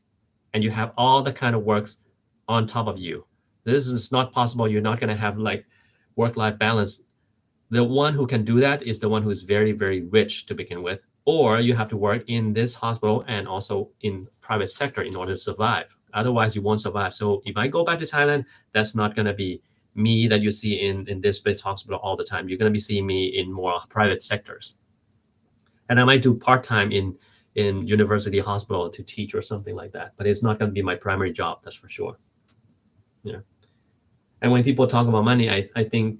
and you have all the kind of works on top of you. This is not possible. You're not going to have like work-life balance. The one who can do that is the one who is very, very rich to begin with, or you have to work in this hospital and also in private sector in order to survive. Otherwise, you won't survive. So if I go back to Thailand, that's not going to be me that you see in this big hospital all the time. You're going to be seeing me in more private sectors. And I might do part-time in university hospital to teach or something like that. But it's not going to be my primary job, that's for sure. Yeah. And when people talk about money, I think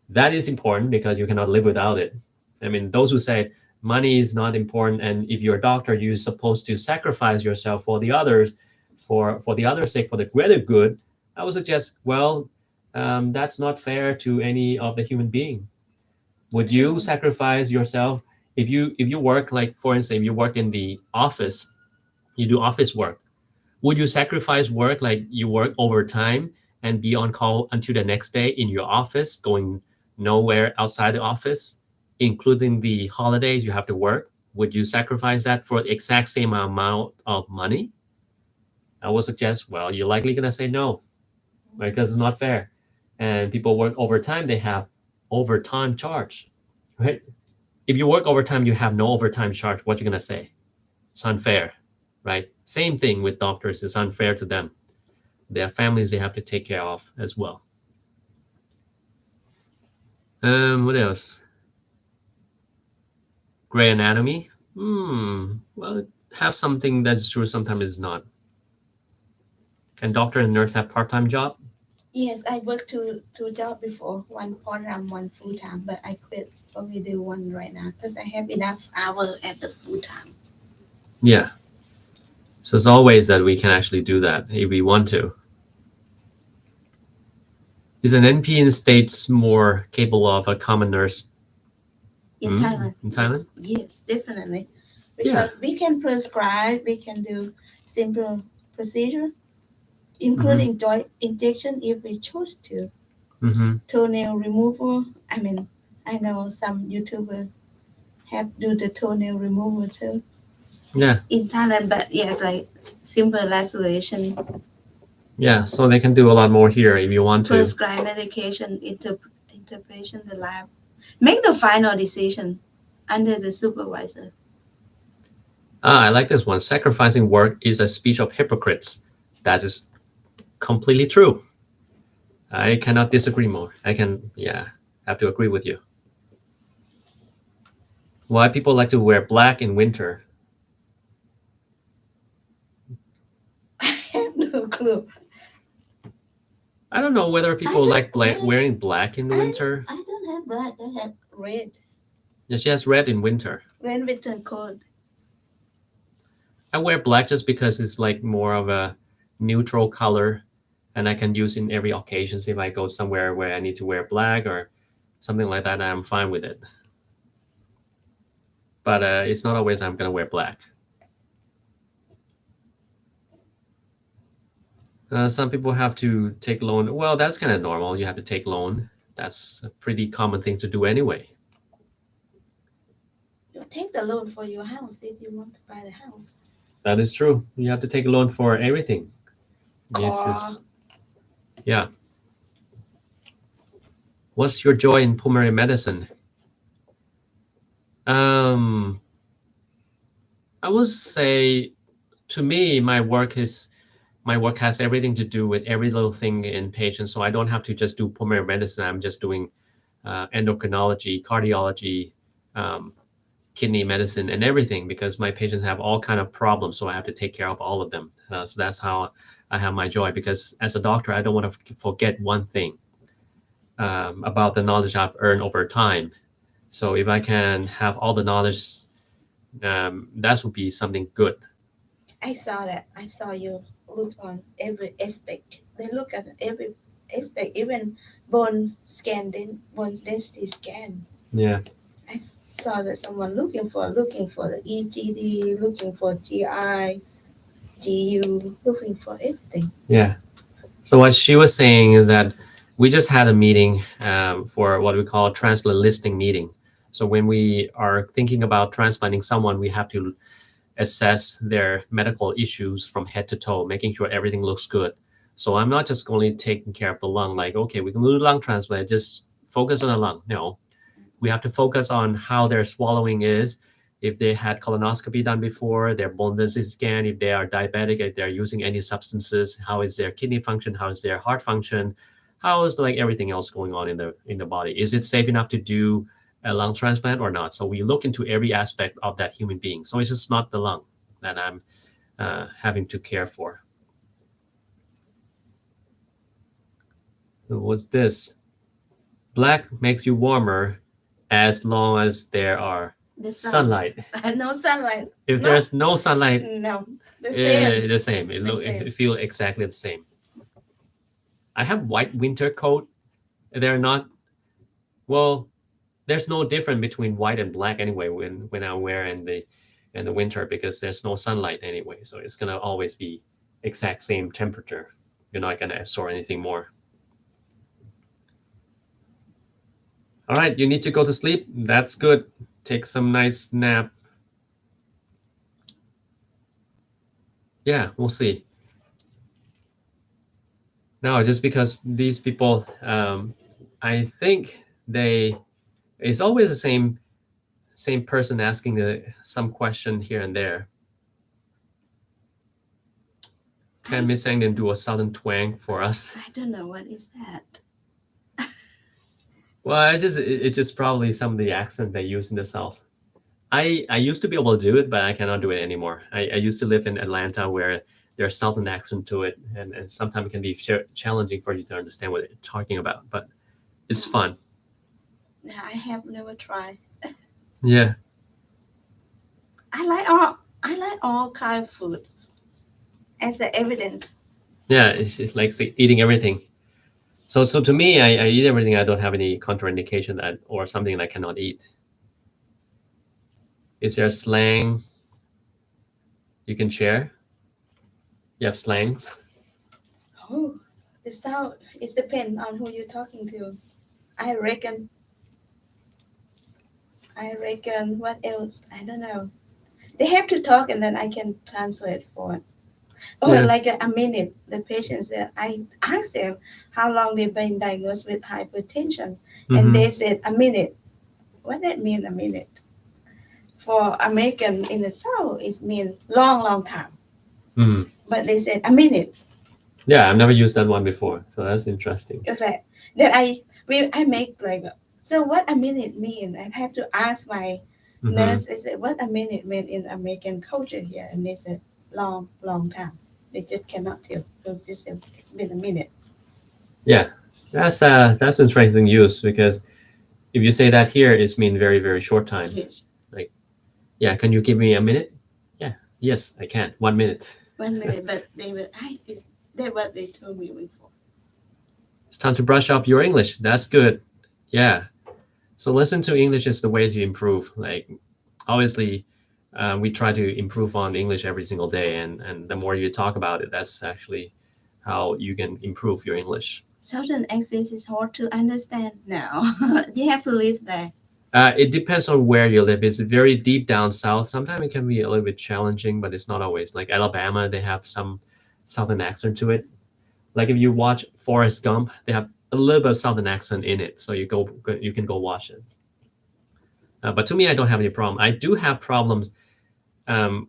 that is important, because you cannot live without it. I mean, those who say money is not important, and if you're a doctor, you're supposed to sacrifice yourself for the others, for the other's sake, for the greater good, I would suggest, well, that's not fair to any of the human being. Would you sacrifice yourself if you work, like, for instance, if you work in the office, you do office work, would you sacrifice work, like you work overtime and be on call until the next day in your office, going nowhere outside the office, including the holidays you have to work? Would you sacrifice that for the exact same amount of money? I would suggest, well, you're likely going to say no, right? Because it's not fair. And people work overtime, they have overtime charge, right? If you work overtime, you have no overtime charge. What you going to say? It's unfair, right? Same thing with doctors. It's unfair to them. their families they have to take care of as well. What else? Gray anatomy. Well, have something that's true, sometimes it's not. Can doctor and nurse have part-time job? Yes, I worked two jobs before, one part-time, one full-time, but I quit. Only do one right now because I have enough hours at the full-time. Yeah. So it's always that we can actually do that if we want to. Is an NP in the States more capable of a common nurse? In Thailand. In Thailand? Yes, definitely. Because we can prescribe, we can do simple procedure, including joint injection if we choose to. Toenail removal. I mean, I know some YouTubers have do the toenail removal too. Yeah. In Thailand, but yes, like simple laceration. Yeah, so they can do a lot more here if you want to. Prescribe medication, interpretation, the lab. Make the final decision under the supervisor. I like this one. Sacrificing work is a speech of hypocrites. That is completely true. I cannot disagree more. Have to agree with you. Why people like to wear black in winter? I have no clue. I don't know whether people like wearing black in the winter. I don't have black. I have red. Yeah, she has red in winter. Red winter cold. I wear black just because it's like more of a neutral color and I can use in every occasion. If I go somewhere where I need to wear black or something like that, I'm fine with it. But it's not always I'm going to wear black. Some people have to take loan. Well, that's kind of normal. You have to take loan. That's a pretty common thing to do anyway. You take the loan for your house if you want to buy the house. That is true. You have to take a loan for everything. Yes. Yeah. What's your joy in pulmonary medicine? I would say, to me, my work has everything to do with every little thing in patients. So I don't have to just do pulmonary medicine. I'm just doing endocrinology, cardiology, kidney medicine, and everything because my patients have all kind of problems. So I have to take care of all of them. So that's how I have my joy, because as a doctor, I don't want to forget one thing about the knowledge I've earned over time. So if I can have all the knowledge, that would be something good. I saw that. I saw you look on every aspect. They look at every aspect, even bone scan, bone density scan. Yeah. I saw that someone looking for the EGD, looking for GI, GU, looking for everything. Yeah. So what she was saying is that we just had a meeting for what we call transplant listing meeting. So when we are thinking about transplanting someone, we have to assess their medical issues from head to toe, making sure everything looks good. So I'm not just only taking care of the lung, like, okay, we can do lung transplant, just focus on the lung. No, we have to focus on how their swallowing is, if they had colonoscopy done before, their bone density scan, if they are diabetic, if they're using any substances, how is their kidney function, how is their heart function, how is like everything else going on in the body. Is it safe enough to do a lung transplant or not? So we look into every aspect of that human being. So it's just not the lung that I'm having to care for. What's this? Black makes you warmer as long as there are sunlight. No sunlight. If there's no sunlight, no, the same. It feels exactly the same. I have white winter coat. They're not, well, there's no difference between white and black anyway when I wear in the winter, because there's no sunlight anyway. So it's gonna always be exact same temperature. You're not gonna absorb anything more. All right, you need to go to sleep. That's good. Take some nice nap. Yeah, we'll see. No, just because these people, I think it's always the same person asking some question here and there. Can Miss Angdon do a southern twang for us? I don't know what is that. Well, it's just probably some of the accent they use in the South. I used to be able to do it, but I cannot do it anymore. I used to live in Atlanta where there's southern accent to it, and sometimes it can be challenging for you to understand what they're talking about, but it's fun. Yeah, I have never tried. Yeah. I like all kind of foods as an evidence. Yeah, it's like eating everything. So to me, I eat everything. I don't have any contraindication that or something I cannot eat. Is there a slang you can share? You have slangs? Oh, the sound, it depends on who you're talking to. I reckon, what else? I don't know. They have to talk and then I can translate for it. Oh, Yeah. like a minute. The patient said, I asked them how long they've been diagnosed with hypertension. And they said a minute. What that mean, a minute? For American in the South, it means long time. Mhm. But they said a minute. Yeah, I've never used that one before, so that's interesting. Okay. Then I make like, so what a minute mean? I have to ask my nurse. I said, what a minute mean in American culture here? And they said, long time. They just cannot tell. So just said, it's been a minute. Yeah, that's interesting use because if you say that here, it's mean very, very short time. Yes. Like, yeah, can you give me a minute? Yeah, yes, I can. 1 minute. 1 minute, but that's what they told me before. It's time to brush up your English. That's good. Yeah. So listen to English is the way to improve. Like, obviously, we try to improve on English every single day, and the more you talk about it, that's actually how you can improve your English. Southern accent is hard to understand now. You have to live there. It depends on where you live. It's very deep down south. Sometimes it can be a little bit challenging, but it's not always. Like Alabama, they have some southern accent to it. Like if you watch Forrest Gump, they have a little bit of southern accent in it. So you can go watch it. But to me, I don't have any problem. I do have problems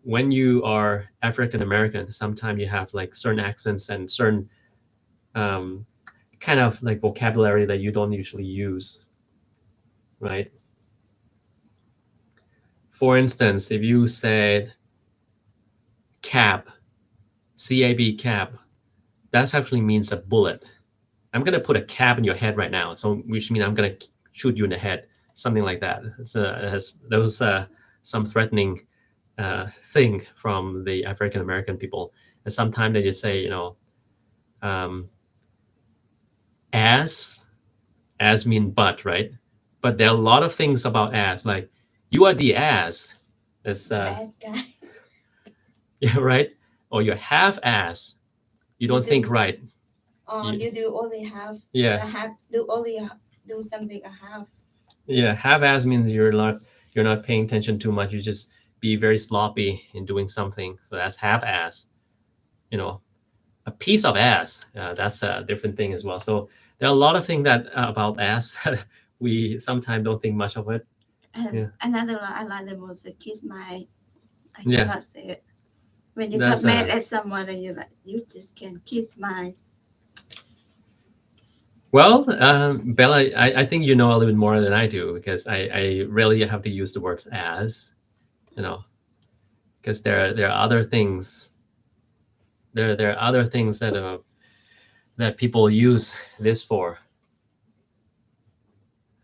when you are African American. Sometimes you have like certain accents and certain kind of like vocabulary that you don't usually use, right? For instance, if you said cab, C-A-B, cab, that actually means a bullet. I'm going to put a cab in your head right now, so which means I'm going to shoot you in the head, something like that. So there was some threatening thing from the African American people. And sometimes they just say, ass mean butt, right? But there are a lot of things about ass, like you are the ass. It's Bad guy. yeah, right? Or you're half ass. You don't think right. Or you do only half. Yeah. Do something a half. Yeah, half ass means you're not paying attention too much. You just be very sloppy in doing something. So that's half ass. A piece of ass. That's a different thing as well. So there are a lot of things that about ass that we sometimes don't think much of it. And another one I like the most is kiss my. I Yeah. cannot say it. When you That's get mad at someone and you're like, you just can kiss my. Well, Bella, I think you know a little bit more than I do because I rarely have to use the words as, because there are other things. There are other things that people use this for.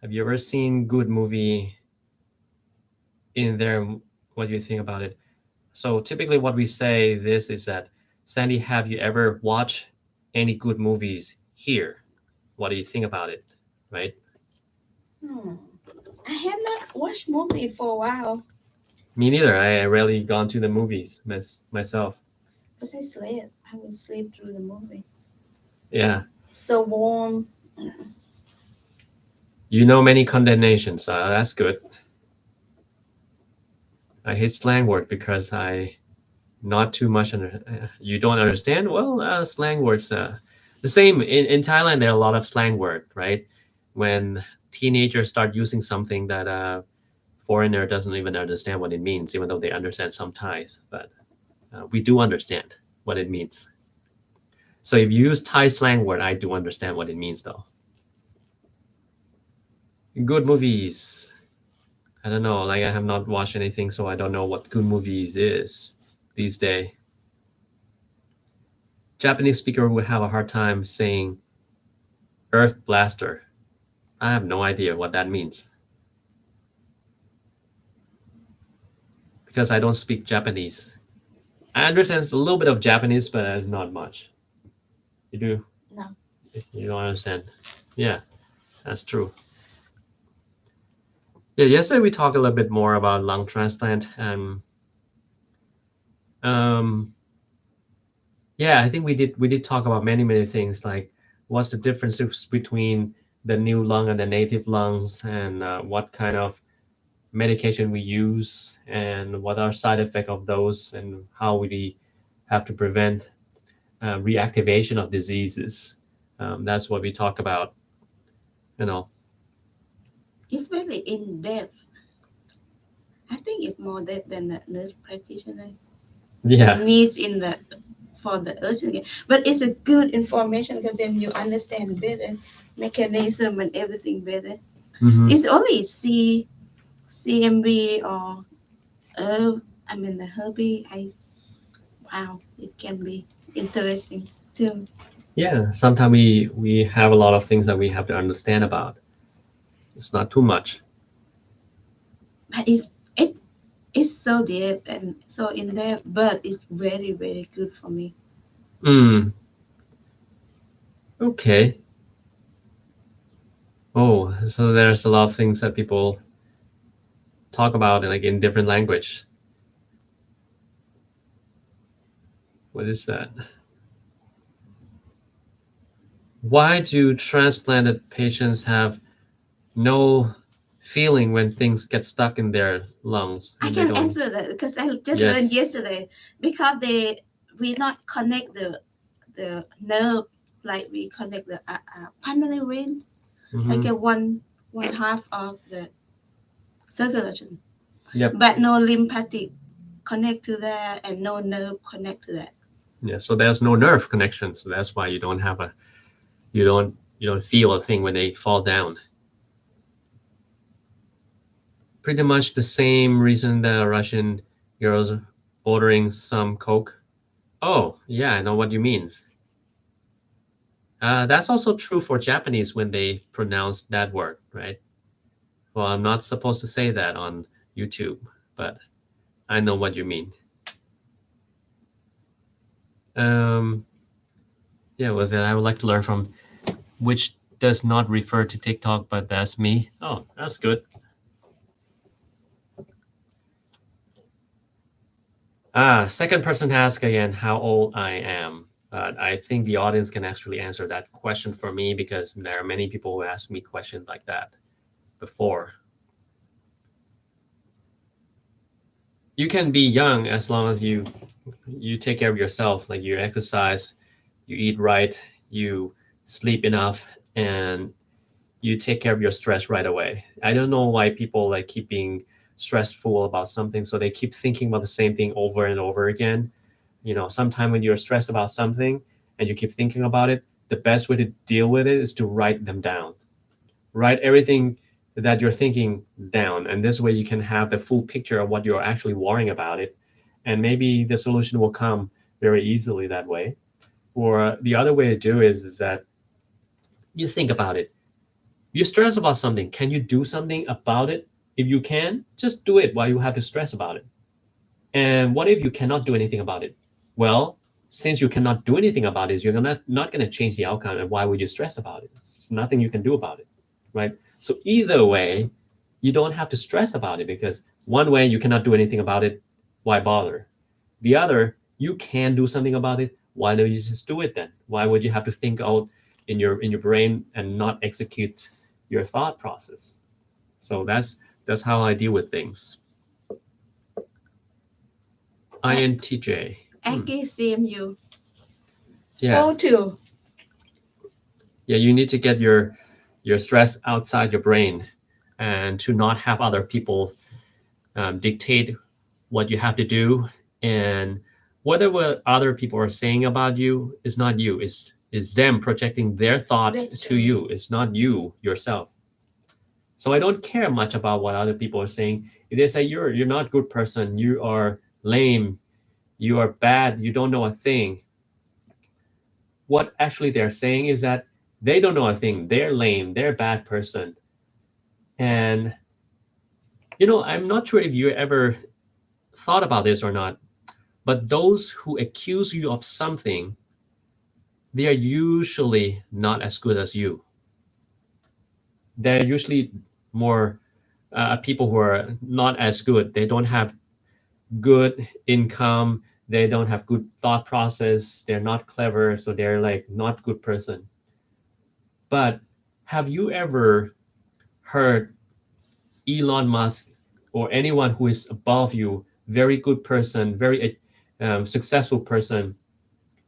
Have you ever seen good movie in there? What do you think about it? So typically what we say this is that, Sandy, have you ever watched any good movies here? What do you think about it? Right? I have not watched movie for a while. Me neither. I rarely gone to the movies myself. Because I sleep. I will sleep through the movie. Yeah. So warm. You know many condemnations. That's good. I hate slang word because I not too much. You don't understand? Well, slang words. The same in Thailand. There are a lot of slang word, right? When teenagers start using something that a foreigner doesn't even understand what it means, even though they understand some Thais. But we do understand what it means. So if you use Thai slang word, I do understand what it means though. Good movies. I don't know, like I have not watched anything, so I don't know what good movies is these days. Japanese speaker would have a hard time saying Earth Blaster. I have no idea what that means. Because I don't speak Japanese. I understand a little bit of Japanese, but it's not much. You do? No. You don't understand? Yeah, that's true. Yeah, yesterday we talked a little bit more about lung transplant, and yeah, I think we did talk about many things, like what's the differences between the new lung and the native lungs, and what kind of medication we use, and what are side effects of those, and how we have to prevent reactivation of diseases. That's what we talk about. It's very in depth. I think it's more depth than the nurse practitioner. Yeah. The needs for the urgent care. But it's a good information because then you understand better mechanism and everything better. Mm-hmm. It's only CMV or the Herbie. Wow, it can be interesting too. Yeah, sometimes we have a lot of things that we have to understand about. It's not too much. But it's so deep and so in depth, but it's very, very good for me. Okay. Oh, so there's a lot of things that people talk about like in different language. What is that? Why do transplanted patients have no feeling when things get stuck in their lungs? I can answer that because I just learned yesterday. Because we not connect the nerve like we connect the pulmonary vein, like a one half of the circulation. Yep. But no lymphatic connect to that and no nerve connect to that. Yeah, so there's no nerve connection, so that's why you don't feel a thing when they fall down. Pretty much the same reason the Russian girls ordering some Coke. Oh, yeah, I know what you mean. That's also true for Japanese when they pronounce that word, right? Well, I'm not supposed to say that on YouTube, but I know what you mean. Yeah, was that I would like to learn from which does not refer to TikTok, but that's me. Oh, that's good. Second person ask again how old I am. But I think the audience can actually answer that question for me because there are many people who asked me questions like that before. You can be young as long as you take care of yourself, like you exercise, you eat right, you sleep enough, and you take care of your stress right away. I don't know why people like keep being stressful about something, so they keep thinking about the same thing over and over again. Sometime when you're stressed about something and you keep thinking about it, the best way to deal with it is to write them down. Write everything that you're thinking down, and this way you can have the full picture of what you're actually worrying about it, and maybe the solution will come very easily that way. Or the other way to do is that you think about it. You're stressed about something. Can you do something about it? If you can, just do it while you have to stress about it. And what if you cannot do anything about it? Well, since you cannot do anything about it, you're not going to change the outcome. And why would you stress about it? There's nothing you can do about it, right? So either way, you don't have to stress about it because one way you cannot do anything about it. Why bother? The other, you can do something about it. Why don't you just do it then? Why would you have to think out in your brain and not execute your thought process? So that's how I deal with things. INTJ. CMU. Yeah. Photo. Yeah, you need to get your stress outside your brain and to not have other people dictate what you have to do and what other people are saying about you is not you. Is them projecting their thought That's to true. you. It's not you yourself. So I don't care much about what other people are saying. If they say you're not a good person, you are lame, you are bad, you don't know a thing, what actually they're saying is that they don't know a thing. They're lame, they're a bad person. And I'm not sure if you ever thought about this or not, but those who accuse you of something, they are usually not as good as you. They're usually more people who are not as good. They don't have good income. They don't have good thought process. They're not clever. So they're like not good person. But have you ever heard Elon Musk or anyone who is above you, very good person, very successful person,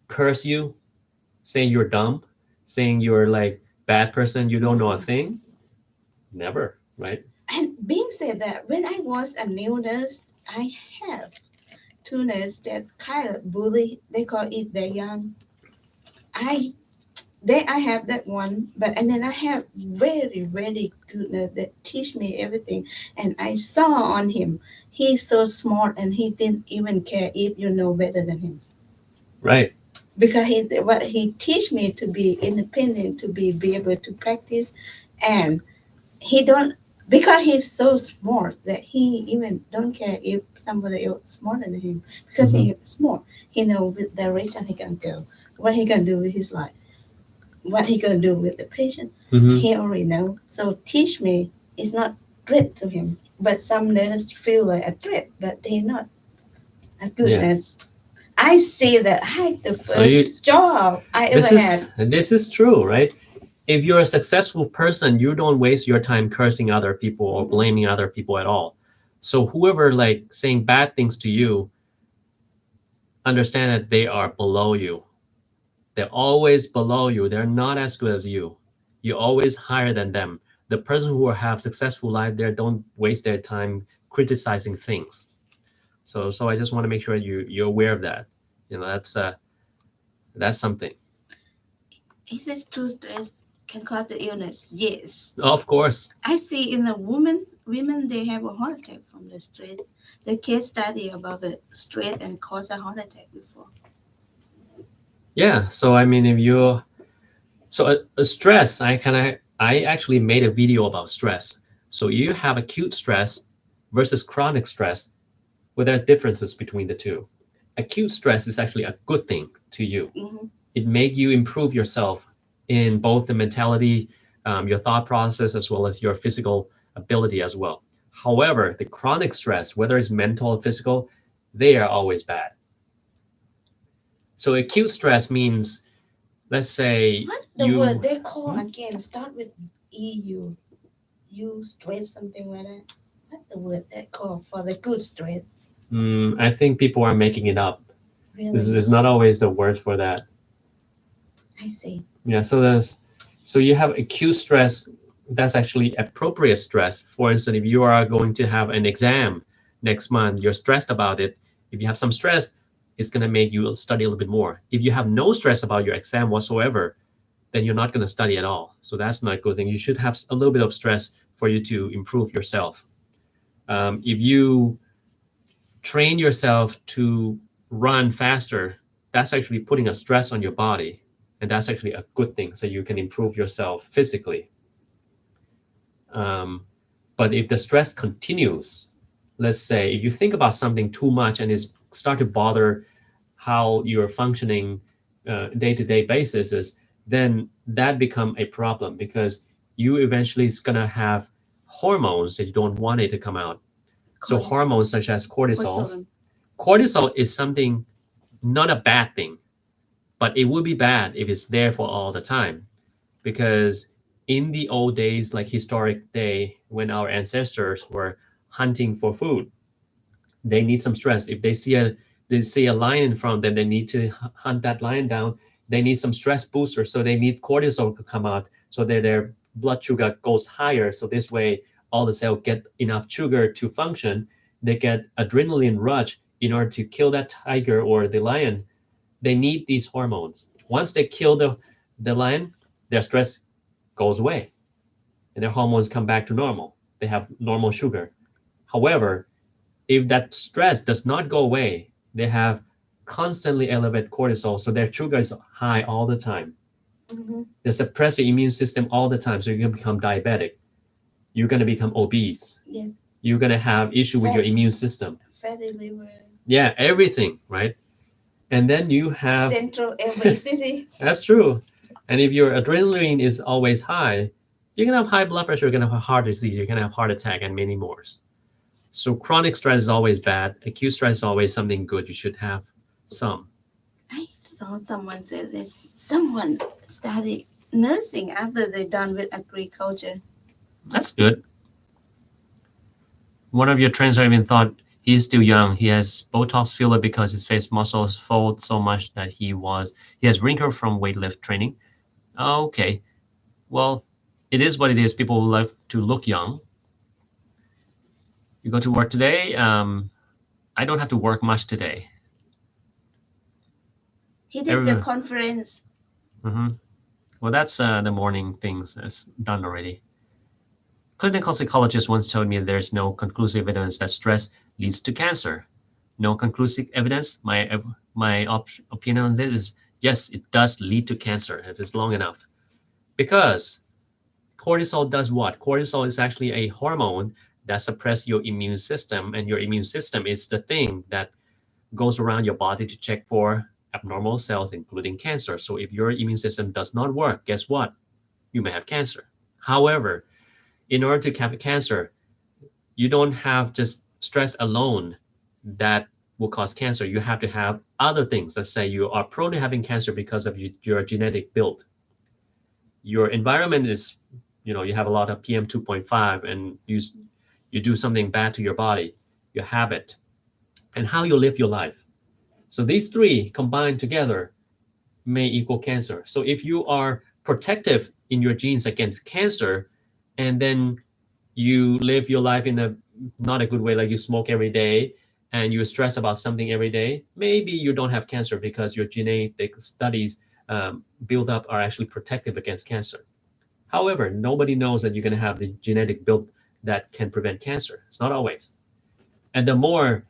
curse you, saying you're dumb, saying you're like bad person, you don't know a thing? Never, right? And being said that, when I was a new nurse, I have two nurses that kind of bully. They call it they're young. I have that one, and then I have very very good nurse that teach me everything. And I saw on him, he's so smart, and he didn't even care if you know better than him. Right. Because he teach me to be independent, to be able to practice, and he don't, because he's so smart that he even don't care if somebody else smarter than him, because he's smart. He know with direction he can go, what he can do with his life, what he gonna do with the patient. He already know. So teach me is not threat to him. But some nurses feel like a threat, but they're not a good nurse. I see that I the first job I ever had. This is true, right? If you're a successful person, you don't waste your time cursing other people or blaming other people at all. So whoever like saying bad things to you, understand that they are below you. They're always below you. They're not as good as you. You're always higher than them. The person who have successful life there don't waste their time criticizing things. So I just want to make sure you're aware of that. That's something. Is it true stress can cause the illness? Yes. Of course. I see in the women they have a heart attack from the stress. The case study about the stress and cause a heart attack before. Yeah. So I mean, stress, I actually made a video about stress. So you have acute stress versus chronic stress, where there are differences between the two. Acute stress is actually a good thing to you. It makes you improve yourself in both the mentality, your thought process, as well as your physical ability as well. However, the chronic stress, whether it's mental or physical, they are always bad. So acute stress means, let's say what the word they call again, start with EU. You stress, something like that. What the word they call for the good stress? I think people are making it up. Really? There's not always the word for that. I see. Yeah, so you have acute stress. That's actually appropriate stress. For instance, if you are going to have an exam next month, you're stressed about it. If you have some stress, it's going to make you study a little bit more. If you have no stress about your exam whatsoever, then you're not going to study at all. So that's not a good thing. You should have a little bit of stress for you to improve yourself. If you train yourself to run faster, that's actually putting a stress on your body. And that's actually a good thing. So you can improve yourself physically. But if the stress continues, let's say if you think about something too much and it's start to bother how you're functioning day-to-day basis, then that become a problem, because you eventually is going to have hormones that you don't want it to come out. So hormones such as cortisol is something, not a bad thing, but it would be bad if it's there for all the time. Because in the old days, like historic day, when our ancestors were hunting for food, they need some stress. If they see a lion in front of them, they need to hunt that lion down. They need some stress booster, so they need cortisol to come out so that their blood sugar goes higher. So this way, all the cells get enough sugar to function. They get adrenaline rush, in order to kill that tiger or the lion, they need these hormones. Once they kill the lion, their stress goes away and their hormones come back to normal. They have normal sugar. However, if that stress does not go away, they have constantly elevated cortisol, so their sugar is high all the time. They suppress your immune system all the time, so you're going to become diabetic. You're going to become obese. Yes. You're going to have issue with your immune system. Fatty liver. Yeah, everything, right? And then you have Central obesity. That's true. And if your adrenaline is always high, you're going to have high blood pressure, you're going to have heart disease, you're going to have heart attack, and many more. So chronic stress is always bad. Acute stress is always something good. You should have some. I saw someone say this. Someone studied nursing after they're done with agriculture. That's good. One of your trainers even thought he is still young. He has Botox filler because his face muscles fold so much that he has wrinkles from weightlift training. Okay. Well, it is what it is. People love to look young. You go to work today. I don't have to work much today. He did the conference. Well, that's the morning things that's done already. Clinical psychologist once told me there's no conclusive evidence that stress leads to cancer. No conclusive evidence. My opinion on this is yes, it does lead to cancer if it's long enough. Because cortisol does what? Cortisol is actually a hormone that suppresses your immune system, and your immune system is the thing that goes around your body to check for abnormal cells, including cancer. So if your immune system does not work, guess what? You may have cancer. However, in order to have cancer, you don't have just stress alone that will cause cancer. You have to have other things. Let's say you are prone to having cancer because of your genetic build. Your environment is, you have a lot of PM 2.5, and you do something bad to your body, your habit, and how you live your life. So these three combined together may equal cancer. So if you are protective in your genes against cancer, and then you live your life in a not a good way, like you smoke every day and you stress about something every day, maybe you don't have cancer because your genetic studies build up are actually protective against cancer. However, nobody knows that you're going to have the genetic build that can prevent cancer. It's not always. And the more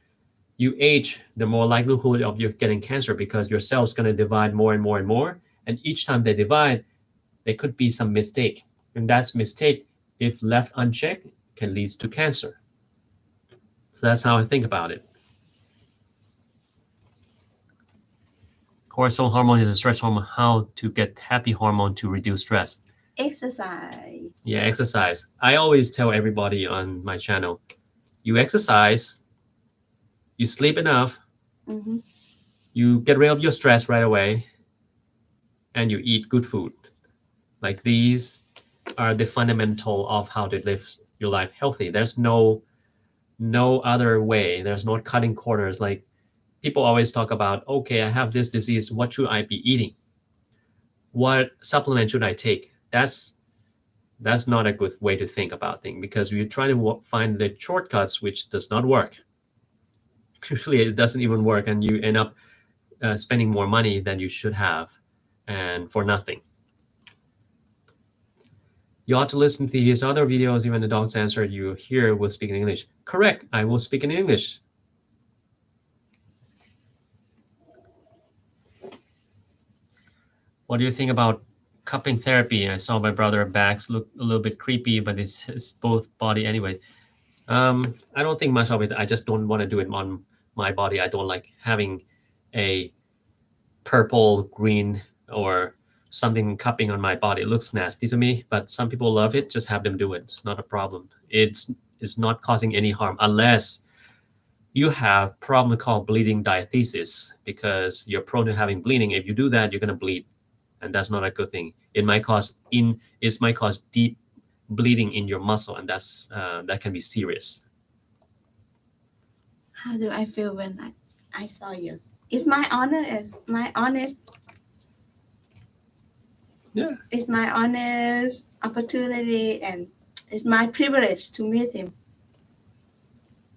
you age, the more likelihood of you getting cancer, because your cells going to divide more and more and more. And each time they divide, there could be some mistake. And that mistake, if left unchecked, can lead to cancer. So that's how I think about it. Cortisol hormone is a stress hormone. How to get happy hormone to reduce stress? Exercise. Yeah, exercise. I always tell everybody on my channel, you exercise, you sleep enough, you get rid of your stress right away, and you eat good food. Like these are the fundamental of how to live your life healthy. There's no other way. There's no cutting corners. Like people always talk about, okay, I have this disease. What should I be eating? What supplement should I take? That's not a good way to think about things, because you try to find the shortcuts, which does not work. Usually it doesn't even work, and you end up spending more money than you should have, and for nothing. You ought to listen to his other videos. Even the dog's answer you hear will speak in English. Correct. I will speak in English. What do you think about cupping therapy? I saw my brother's backs look a little bit creepy, but it's both body anyway. I don't think much of it. I just don't want to do it on my body. I don't like having a purple, green, or something cupping on my body. It looks nasty to me, but some people love it. Just have them do it. It's not a problem. It's not causing any harm unless you have problem called bleeding diathesis, because you're prone to having bleeding. If you do that, you're going to bleed, and that's not a good thing. It might cause deep bleeding in your muscle, and that can be serious. How do I feel when I saw you? It's my honor Yeah. It's my honest opportunity, and it's my privilege to meet him.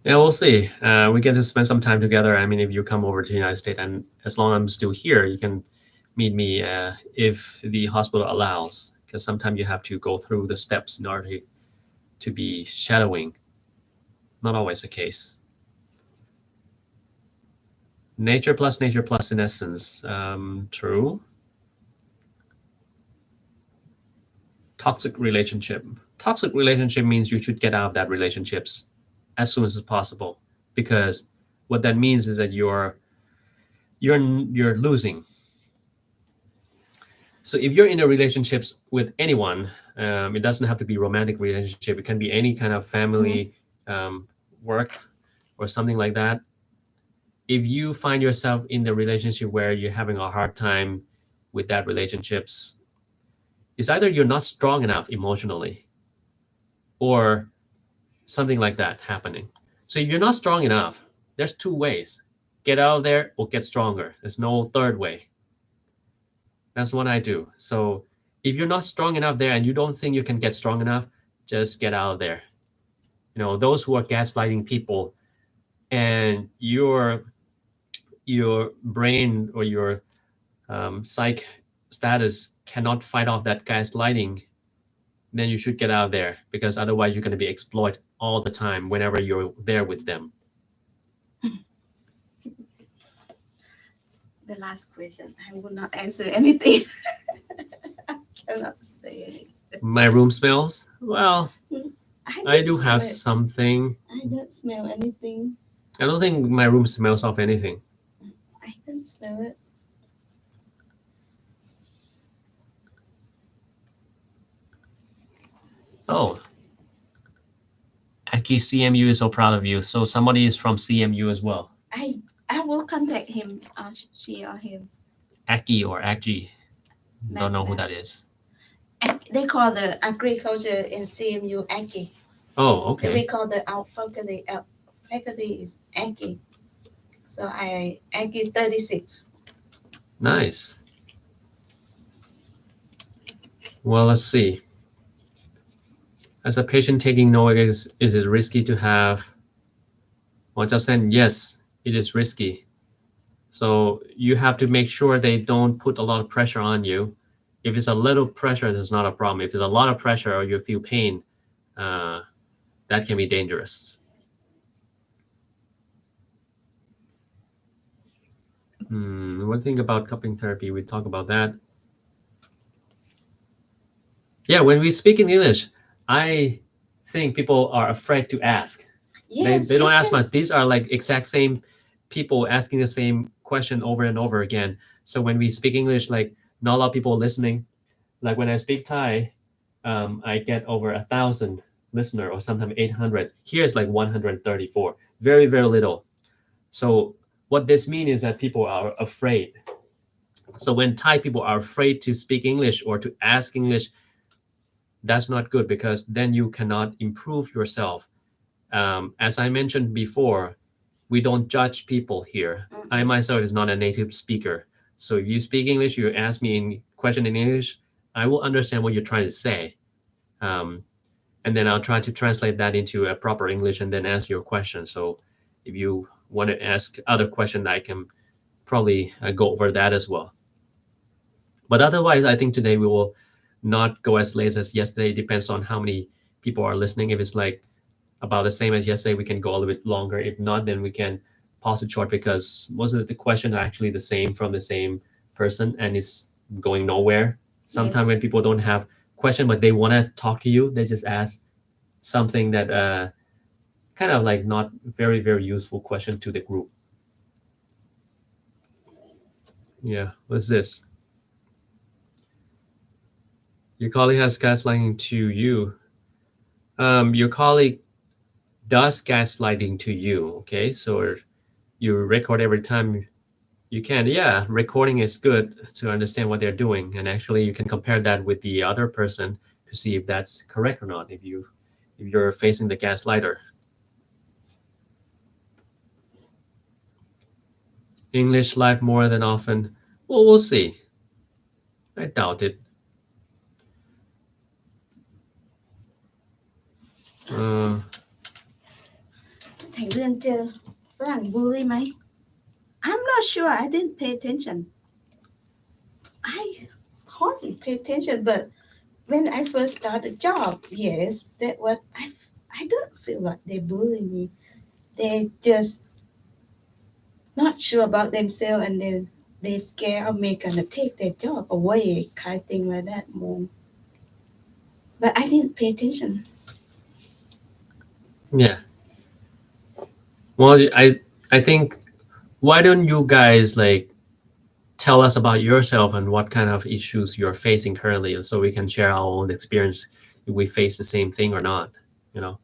Yeah, we'll see. We get to spend some time together. I mean, if you come over to the United States, and as long as I'm still here, you can meet me if the hospital allows. Because sometimes you have to go through the steps in order to be shadowing. Not always the case. Nature plus in essence. True. Toxic relationship. Toxic relationship means you should get out of that relationships as soon as possible, because what that means is that you're losing. So if you're in a relationships with anyone, it doesn't have to be romantic relationship. It can be any kind of family, work, or something like that. If you find yourself in the relationship where you're having a hard time with that relationships, it's either you're not strong enough emotionally, or something like that happening. So if you're not strong enough, there's two ways: get out of there or get stronger. There's no third way. That's what I do. So if you're not strong enough there and you don't think you can get strong enough, just get out of there. You know, those who are gaslighting people, and your brain or your psych status cannot fight off that gaslighting, then you should get out of there, because otherwise you're going to be exploited all the time whenever you're there with them. The last question, I will not answer anything. I cannot say anything. My room smells? Well, I do have smell. something. I don't smell anything. I don't think my room smells of anything. I don't smell it. Oh. Actually, CMU is so proud of you. So somebody is from CMU as well. I will contact him, or she or him. Aki or Akji. Don't know who that is. They call the agriculture in CMU Aki. Oh, okay. We call the our faculty is Aki. So Aki 36. Nice. Well, let's see. As a patient taking Novic, is it risky to have? Well, just saying, yes, it is risky. So you have to make sure they don't put a lot of pressure on you. If it's a little pressure, there's not a problem. If there's a lot of pressure or you feel pain, that can be dangerous. One thing about cupping therapy, we talk about that. Yeah, when we speak in English, I think people are afraid to ask. Yes, they don't ask much. These are like exact same people asking the same question over and over again. So when we speak English, like not a lot of people listening. Like when I speak Thai, I get over 1,000 listener, or sometimes 800. Here's like 134. Very, very little. So what this means is that people are afraid. So when Thai people are afraid to speak English or to ask English, that's not good, because then you cannot improve yourself. As I mentioned before, we don't judge people here. I myself is not a native speaker. So if you speak English, you ask me a question in English, I will understand what you're trying to say. And then I'll try to translate that into a proper English and then answer your question. So if you want to ask other question, I can probably go over that as well. But otherwise, I think today we will not go as late as yesterday. It depends on how many people are listening. If it's like about the same as yesterday, we can go a little bit longer. If not, then we can pause it short, because most of the questions are actually the same from the same person and it's going nowhere. Sometimes when people don't have question but they want to talk to you, they just ask something that kind of like not very, very useful question to the group. Yeah, what's this? Your colleague has gaslighting to you. Your colleague does gaslighting to you, okay? So you record every time you can. Yeah, recording is good to understand what they're doing, and actually you can compare that with the other person to see if that's correct or not, if you're facing the gaslighter. English live more than often. Well, we'll see. I doubt it. เรียนเจอฝรั่งบูลลี่ไหม I'm not sure I didn't pay attention I hardly pay attention but when I first started the job yes that what I don't feel like they bully me they just not sure about themselves and then they scare of me gonna take their job away kind of thing like that more but I didn't pay attention Yeah. Well, I think why don't you guys like tell us about yourself and what kind of issues you're facing currently, so we can share our own experience if we face the same thing or not, you know?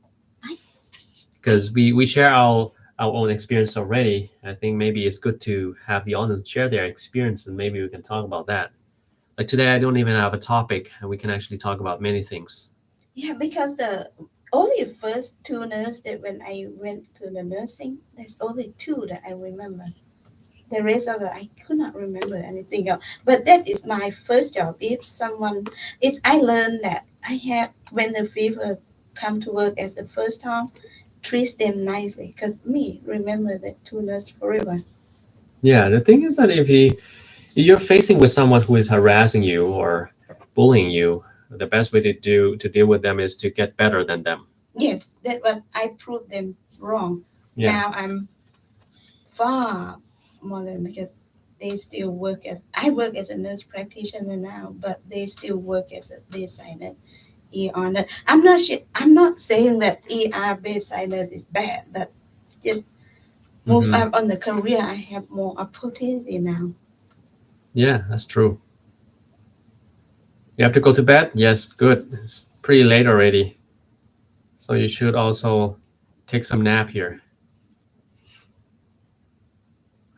Because we share our own experience already. I think maybe it's good to have the audience share their experience and maybe we can talk about that. Like today, I don't even have a topic and we can actually talk about many things. Yeah, because the only first 2 nurses that when I went to the nursing, there's only 2 that I remember. The rest of it, I could not remember anything else. But that is my first job. If someone, I learned that I have when the fever come to work as the first time, treat them nicely. Because me remember that 2 nurses forever. Yeah, the thing is that if you're facing with someone who is harassing you or bullying you, the best way to deal with them is to get better than them. Yes, that what I proved them wrong. Yeah. Now I'm far more than because they still work as I work as a nurse practitioner now, but they still work as a bedside nurse. ER nurse. I'm not saying that ER bedside nurse is bad, but just move up on the career. I have more opportunity now. Yeah, that's true. You have to go to bed? Yes, good. It's pretty late already. So you should also take some nap here.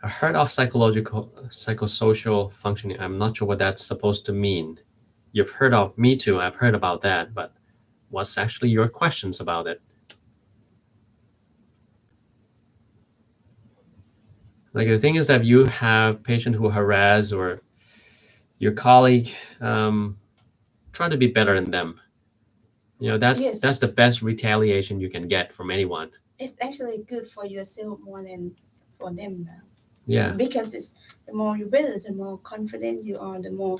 I heard of psychosocial functioning. I'm not sure what that's supposed to mean. You've heard of me too. I've heard about that, but what's actually your questions about it? Like the thing is that you have patient who harass or your colleague, try to be better than them. You know, that's the best retaliation you can get from anyone. It's actually good for yourself more than for them now. Yeah. Because it's the more you better, the more confident you are, the more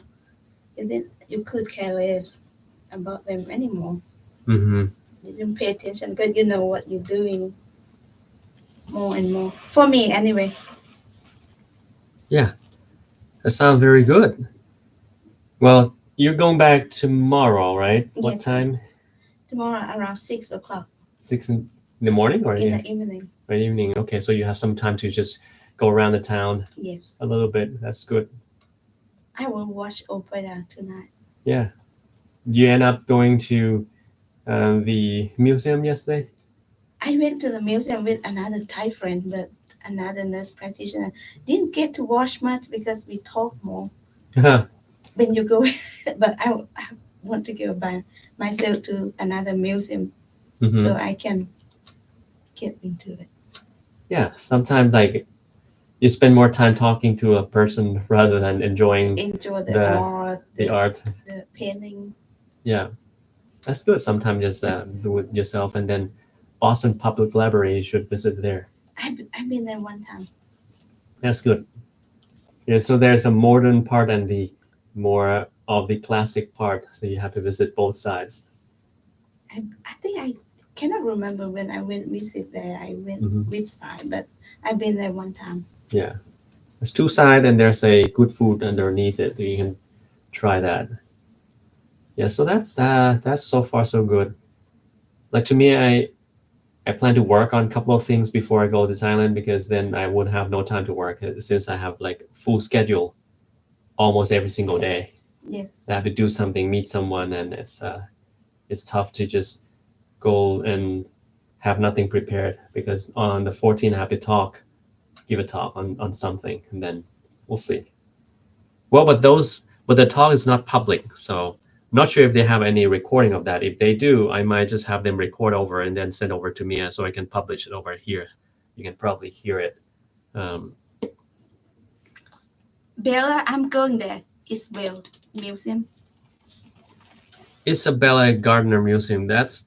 you could care less about them anymore. You don't pay attention because you know what you're doing more and more. For me, anyway. Yeah, that sounds very good. Well, you're going back tomorrow, right? What Yes. time? Tomorrow around 6 o'clock. 6 in the morning or in the evening? Right, evening. Okay, so you have some time to just go around the town. Yes. A little bit. That's good. I will watch opera tonight. Yeah. You end up going to the museum yesterday? I went to the museum with another Thai friend, but another nurse practitioner. Didn't get to watch much because we talk more when you go. But I want to go by myself to another museum so I can get into it. Yeah, sometimes like you spend more time talking to a person rather than enjoy the art, the painting. Yeah, that's good. Sometimes just do it yourself, and then Boston Public Library, you should visit there. I've been there one time. That's good. Yeah, so there's a modern part and the more of the classic part, so you have to visit both sides. I think I cannot remember when I went visit there. I went which side, but I've been there one time. Yeah, there's 2 sides and there's a good food underneath it, so you can try that. Yeah, so that's so far so good. Like to me, I plan to work on a couple of things before I go to Thailand because then I would have no time to work since I have like full schedule almost every single day. Yes. I have to do something, meet someone, and it's tough to just go and have nothing prepared because on the 14th I have to give a talk on something, and then we'll see. Well, but the talk is not public, so I'm not sure if they have any recording of that. If they do, I might just have them record over and then send over to me so I can publish it over here. You can probably hear it. Bella, I'm going there. Isabel Museum. Isabella Gardner Museum. That's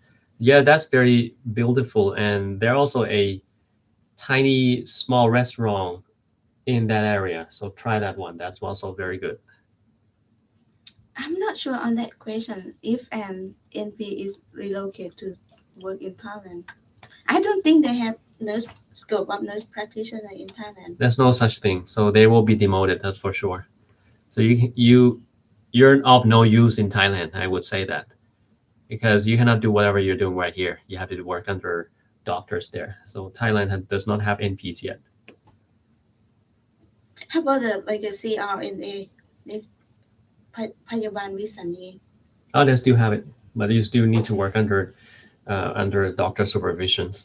very beautiful, and there's also a tiny small restaurant in that area. So try that one. That's also very good. I'm not sure on that question if an NP is relocated to work in Thailand. I don't think they have scope of nurse practitioner in Thailand. There's no such thing. So they will be demoted, that's for sure. So you're of no use in Thailand, I would say that. Because you cannot do whatever you're doing right here. You have to work under doctors there. So Thailand does not have NPs yet. How about like a CRNA, this พยาบาลวิสัญญี Oh, they still have it, but you still need to work under doctor supervisions.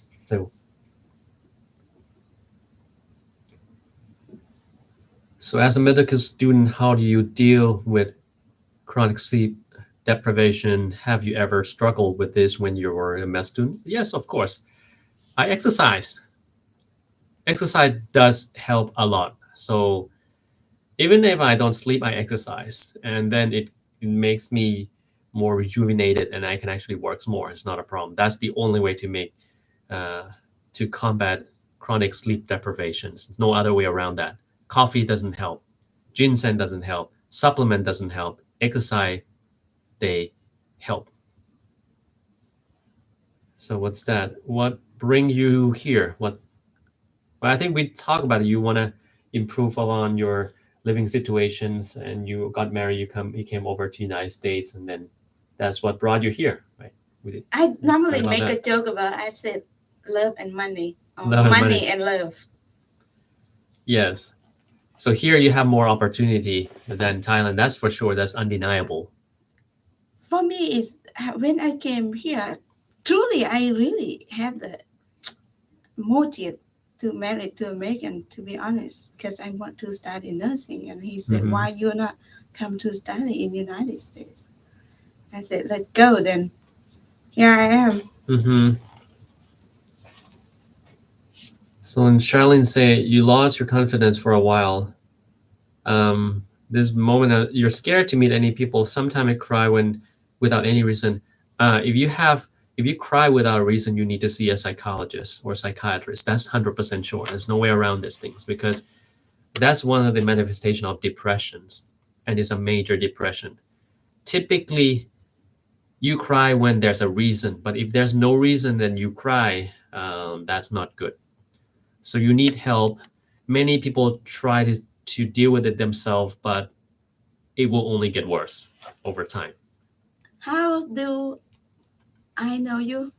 So as a medical student, how do you deal with chronic sleep deprivation? Have you ever struggled with this when you were a med student? Yes, of course. I exercise. Exercise does help a lot. So even if I don't sleep, I exercise, and then it makes me more rejuvenated, and I can actually work more. It's not a problem. That's the only way to combat chronic sleep deprivations. No other way around that. Coffee doesn't help. Ginseng doesn't help. Supplement doesn't help. Exercise, they help. So what's that? What bring you here? Well, I think we talked about it. You want to improve on your living situations, and you got married. You came over to the United States, and then that's what brought you here, right? I normally make a joke about, I said love and money, or money and love. Yes. So here you have more opportunity than Thailand. That's for sure. That's undeniable. For me, is when I came here, truly, I really have the motive to marry to American, to be honest, because I want to study nursing. And he said, why you not come to study in the United States? I said, let's go then. Here I am. So when Charlene say you lost your confidence for a while, this moment you're scared to meet any people. Sometimes I cry without any reason. If you cry without a reason, you need to see a psychologist or psychiatrist. That's 100% sure. There's no way around these things, because that's one of the manifestation of depressions, and it's a major depression. Typically, you cry when there's a reason, but if there's no reason, then you cry. That's not good. So you need help. Many people try to deal with it themselves, but it will only get worse over time. How do I know you?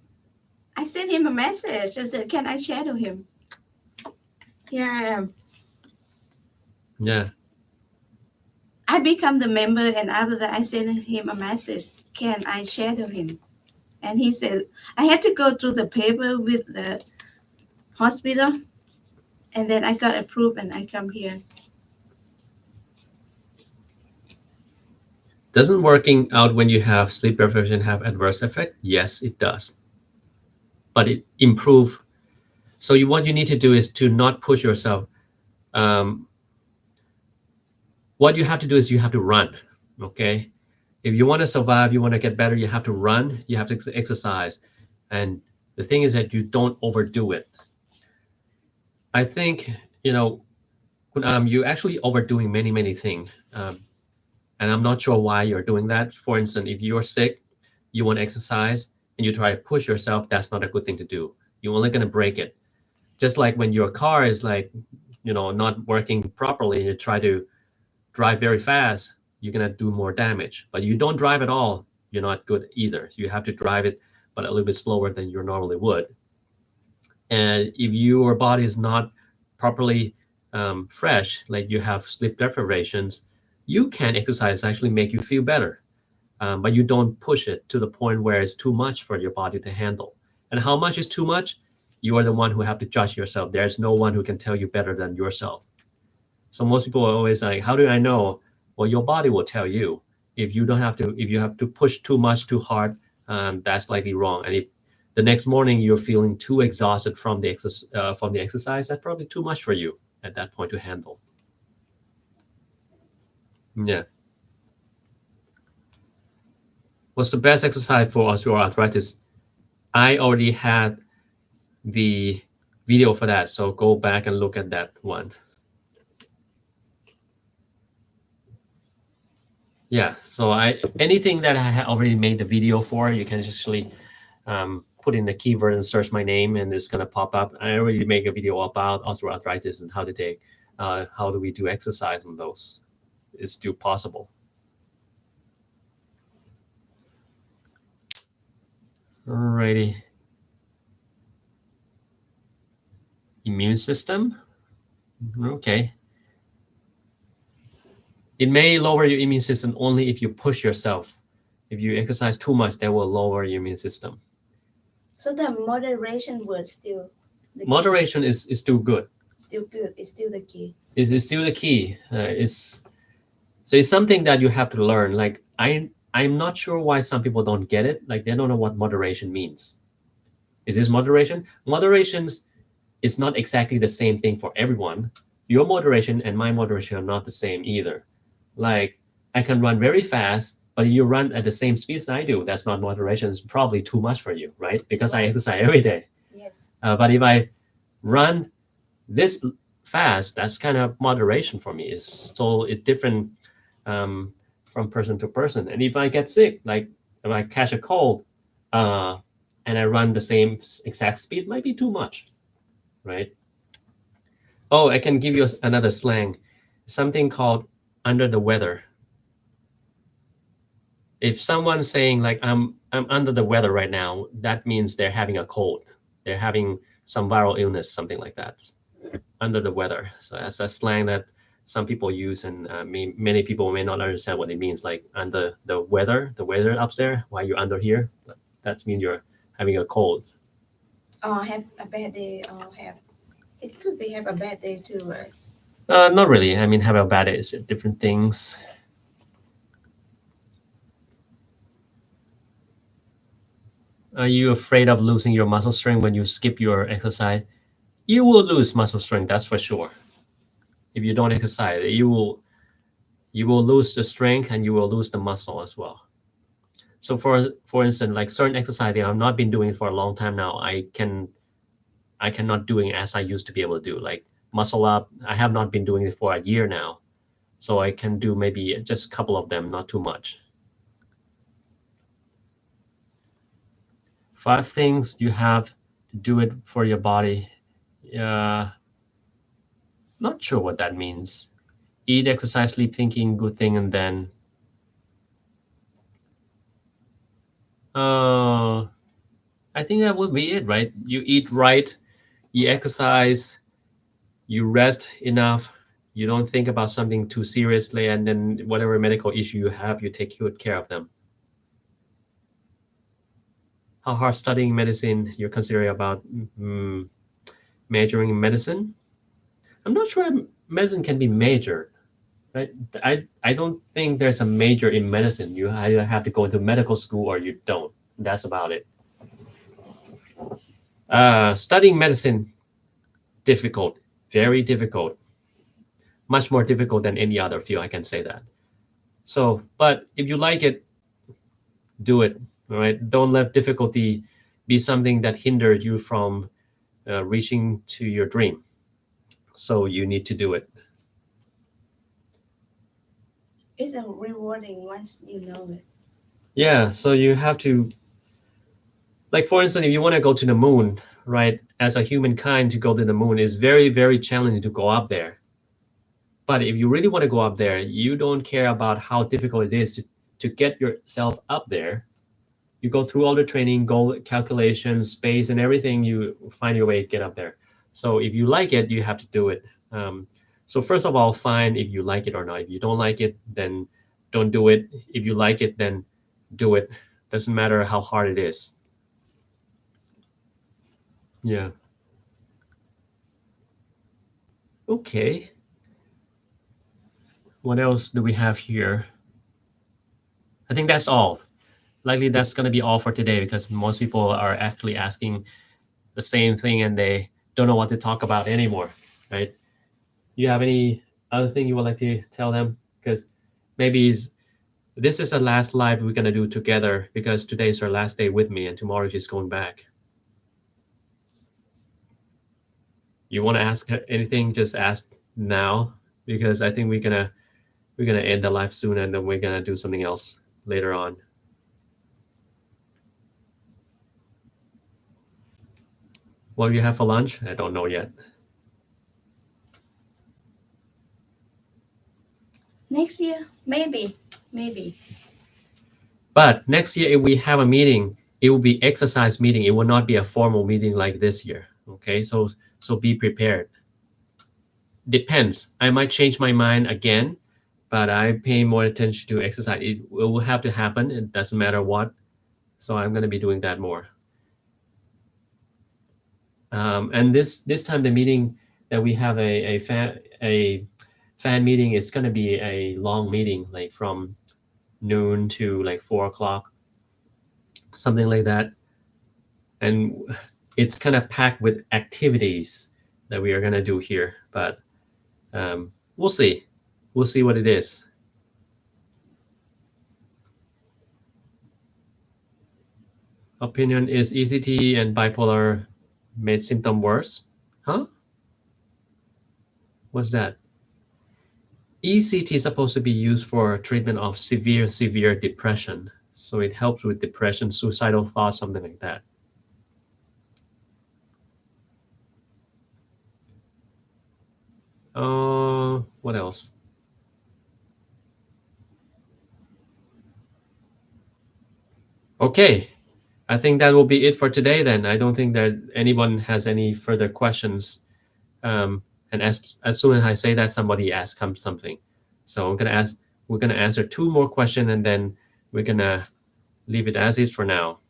I sent him a message. I said, can I shadow him? Here I am. Yeah. I become the member, and after that, I sent him a message. Can I shadow him? And he said, I had to go through the paper with the hospital, and then I got approved, and I come here. Doesn't working out when you have sleep deprivation have adverse effect? Yes, it does. But it improve. So what you need to do is to not push yourself. What you have to do is you have to run. Okay. If you want to survive, you want to get better, you have to run, you have to exercise. And the thing is that you don't overdo it. I think, you actually overdoing many things. And I'm not sure why you're doing that. For instance, if you're sick, you want to exercise, and you try to push yourself, that's not a good thing to do. You're only going to break it. Just like when your car is not working properly, and you try to drive very fast, you're going to do more damage. But you don't drive at all, you're not good either. You have to drive it, but a little bit slower than you normally would. And if your body is not properly fresh, like you have sleep deprivations, you can exercise actually make you feel better. But you don't push it to the point where it's too much for your body to handle. And how much is too much? You are the one who have to judge yourself. There's no one who can tell you better than yourself. So most people are always like, how do I know? Well, your body will tell you. If you have to push too much, too hard, that's likely wrong. And if the next morning you're feeling too exhausted from the exercise, that's probably too much for you at that point to handle. Yeah. What's the best exercise for osteoarthritis? I already had the video for that, so go back and look at that one. Yeah, so anything that I already made the video for, you can actually put in the keyword and search my name, and it's gonna pop up. I already make a video about osteoarthritis and how do we do exercise on those. It's still possible. Alrighty. Immune system. Okay. It may lower your immune system only if you push yourself. If you exercise too much, that will lower your immune system. So the moderation word still the key. Moderation is still good. Still good. It's still the key. It's still the key. So it's something that you have to learn. Like I'm not sure why some people don't get it. Like they don't know what moderation means. Is this moderation? Moderation is not exactly the same thing for everyone. Your moderation and my moderation are not the same either. Like I can run very fast, but you run at the same speed as I do. That's not moderation. It's probably too much for you, right? Because I exercise every day. Yes. But if I run this fast, that's kind of moderation for me. It's different from person to person. And if I get sick, like if I catch a cold and I run the same exact speed, it might be too much, right? Oh, I can give you another slang, something called under the weather. If someone's saying like I'm under the weather right now, that means they're having a cold. They're having some viral illness, something like that. Under the weather. So that's a slang that some people use, and many people may not understand what it means. Like under the weather up there, while you're under here, that means you're having a cold. Or have a bad day, or it could be have a bad day too, right? Not really. I mean, have a bad day is different things. Are you afraid of losing your muscle strength when you skip your exercise? You will lose muscle strength, that's for sure. If you don't exercise, you will lose the strength and you will lose the muscle as well. So for instance, like certain exercise that I've not been doing for a long time now, I cannot doing as I used to be able to do. Like muscle up, I have not been doing it for a year now. So I can do maybe just a couple of them, not too much. 5 things you have to do it for your body. Not sure what that means. Eat, exercise, sleep, thinking, good thing, and then I think that would be it, right? You eat right, you exercise, you rest enough, you don't think about something too seriously, and then whatever medical issue you have, you take good care of them. How hard studying medicine you're considering about majoring in medicine? I'm not sure medicine can be majored, right? I don't think there's a major in medicine. You either have to go into medical school or you don't. That's about it. Studying medicine, difficult, very difficult. Much more difficult than any other field, I can say that. So, but if you like it, do it, all right? Don't let difficulty be something that hinders you from reaching to your dream. So you need to do it. It's rewarding once you know it. Yeah, so you have to, like for instance, if you want to go to the moon, right? As a humankind, to go to the moon is very, very challenging to go up there. But if you really want to go up there, you don't care about how difficult it is to get yourself up there. You go through all the training, goal calculations, space, and everything. You find your way to get up there. So if you like it, you have to do it. So first of all, find if you like it or not. If you don't like it, then don't do it. If you like it, then do it. Doesn't matter how hard it is. Yeah. Okay. What else do we have here? I think that's all. Likely that's going to be all for today, because most people are actually asking the same thing and they don't know what to talk about anymore, right? You have any other thing you would like to tell them? Because maybe this is the last live we're going to do together, because today is our last day with me and tomorrow she's going back. You want to ask anything, just ask now, because I think we're gonna end the live soon, and then we're gonna do something else later on. What do you have for lunch? I don't know yet. Next year, maybe. But next year, if we have a meeting, it will be exercise meeting. It will not be a formal meeting like this year. Okay, so be prepared. Depends. I might change my mind again, but I pay more attention to exercise. It will have to happen. It doesn't matter what. So I'm going to be doing that more. And this time, the meeting that we have a fan meeting is going to be a long meeting, like from noon to like 4 o'clock, something like that. And it's kind of packed with activities that we are going to do here, but we'll see what it is. Opinion is ECT and bipolar made symptom worse. Huh? What's that? ECT is supposed to be used for treatment of severe depression. So it helps with depression, suicidal thoughts, something like that. What else? Okay, I think that will be it for today then. I don't think that anyone has any further questions. And as soon as I say that, somebody asks something. So we're gonna answer 2 more questions, and then we're gonna leave it as is for now.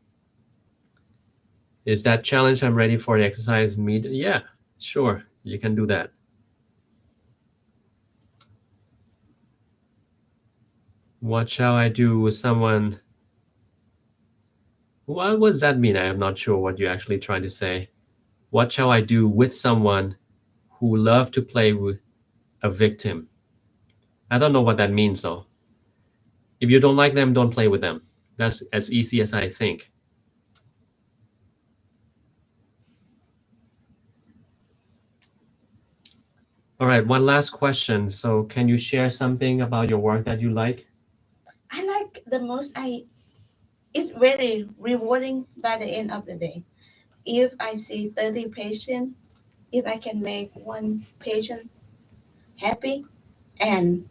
Is that challenge? I'm ready for the exercise meet. Yeah, sure, you can do that. What shall I do with someone? What does that mean? I am not sure what you're actually trying to say. What shall I do with someone who love to play with a victim? I don't know what that means though. If you don't like them, don't play with them. That's as easy as I think. All right, one last question. So can you share something about your work that you like? I like the most. It's very rewarding by the end of the day. If I see 30 patients, if I can make one patient happy and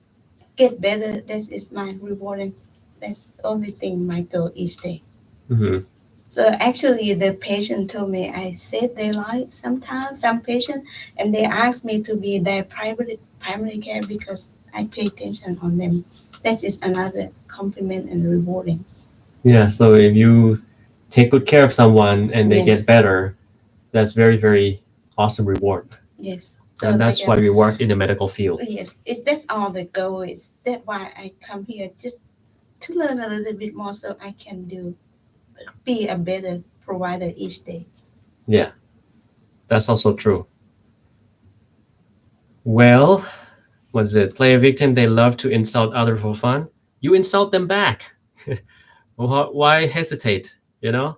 get better, that is my rewarding. That's the only thing my goal each day. Mm-hmm. So actually, the patient told me I saved their life sometimes, some patients, and they asked me to be their primary care because I pay attention on them. That is another compliment and rewarding. Yeah, so if you take good care of someone and they Yes. get better, that's very, very awesome reward. Yes. So and that's why we work in the medical field. Yes, that's all the goal is. That's why I come here, just to learn a little bit more so I can be a better provider each day. Yeah, that's also true. Well, what's it? Play a victim, they love to insult others for fun. You insult them back. Why hesitate? You know,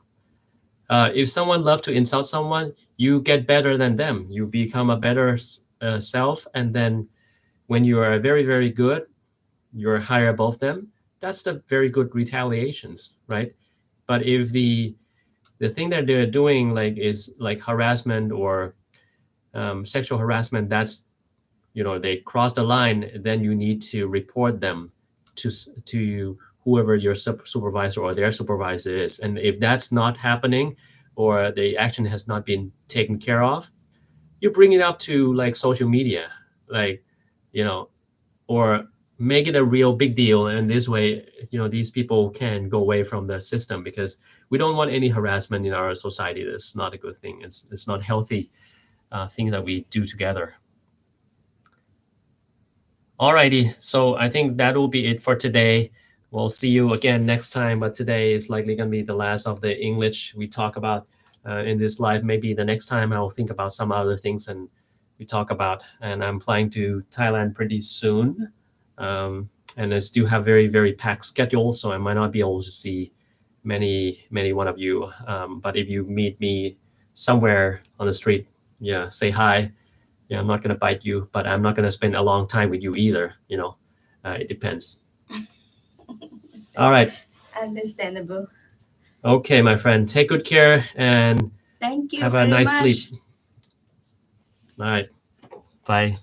if someone loves to insult someone, you get better than them. You become a better self, and then when you are very, very good, you're higher above them. That's the very good retaliations, right? But if the thing that they're doing is like harassment or sexual harassment, that's, they cross the line, then you need to report them to whoever your supervisor or their supervisor is. And if that's not happening, or the action has not been taken care of, you bring it up to like social media, or make it a real big deal. And this way, these people can go away from the system, because we don't want any harassment in our society. That's not a good thing. It's not healthy thing that we do together. Alrighty, so I think that will be it for today. We'll see you again next time, but today is likely going to be the last of the English we talk about in this live. Maybe the next time I'll think about some other things and we talk about. And I'm flying to Thailand pretty soon, and I still have very, very packed schedule, so I might not be able to see many one of you. But if you meet me somewhere on the street, yeah, say hi. Yeah, I'm not gonna bite you, but I'm not gonna spend a long time with you either. It depends. All right. Understandable. Okay, my friend. Take good care and Thank you have a very nice much. sleep. All right. Bye.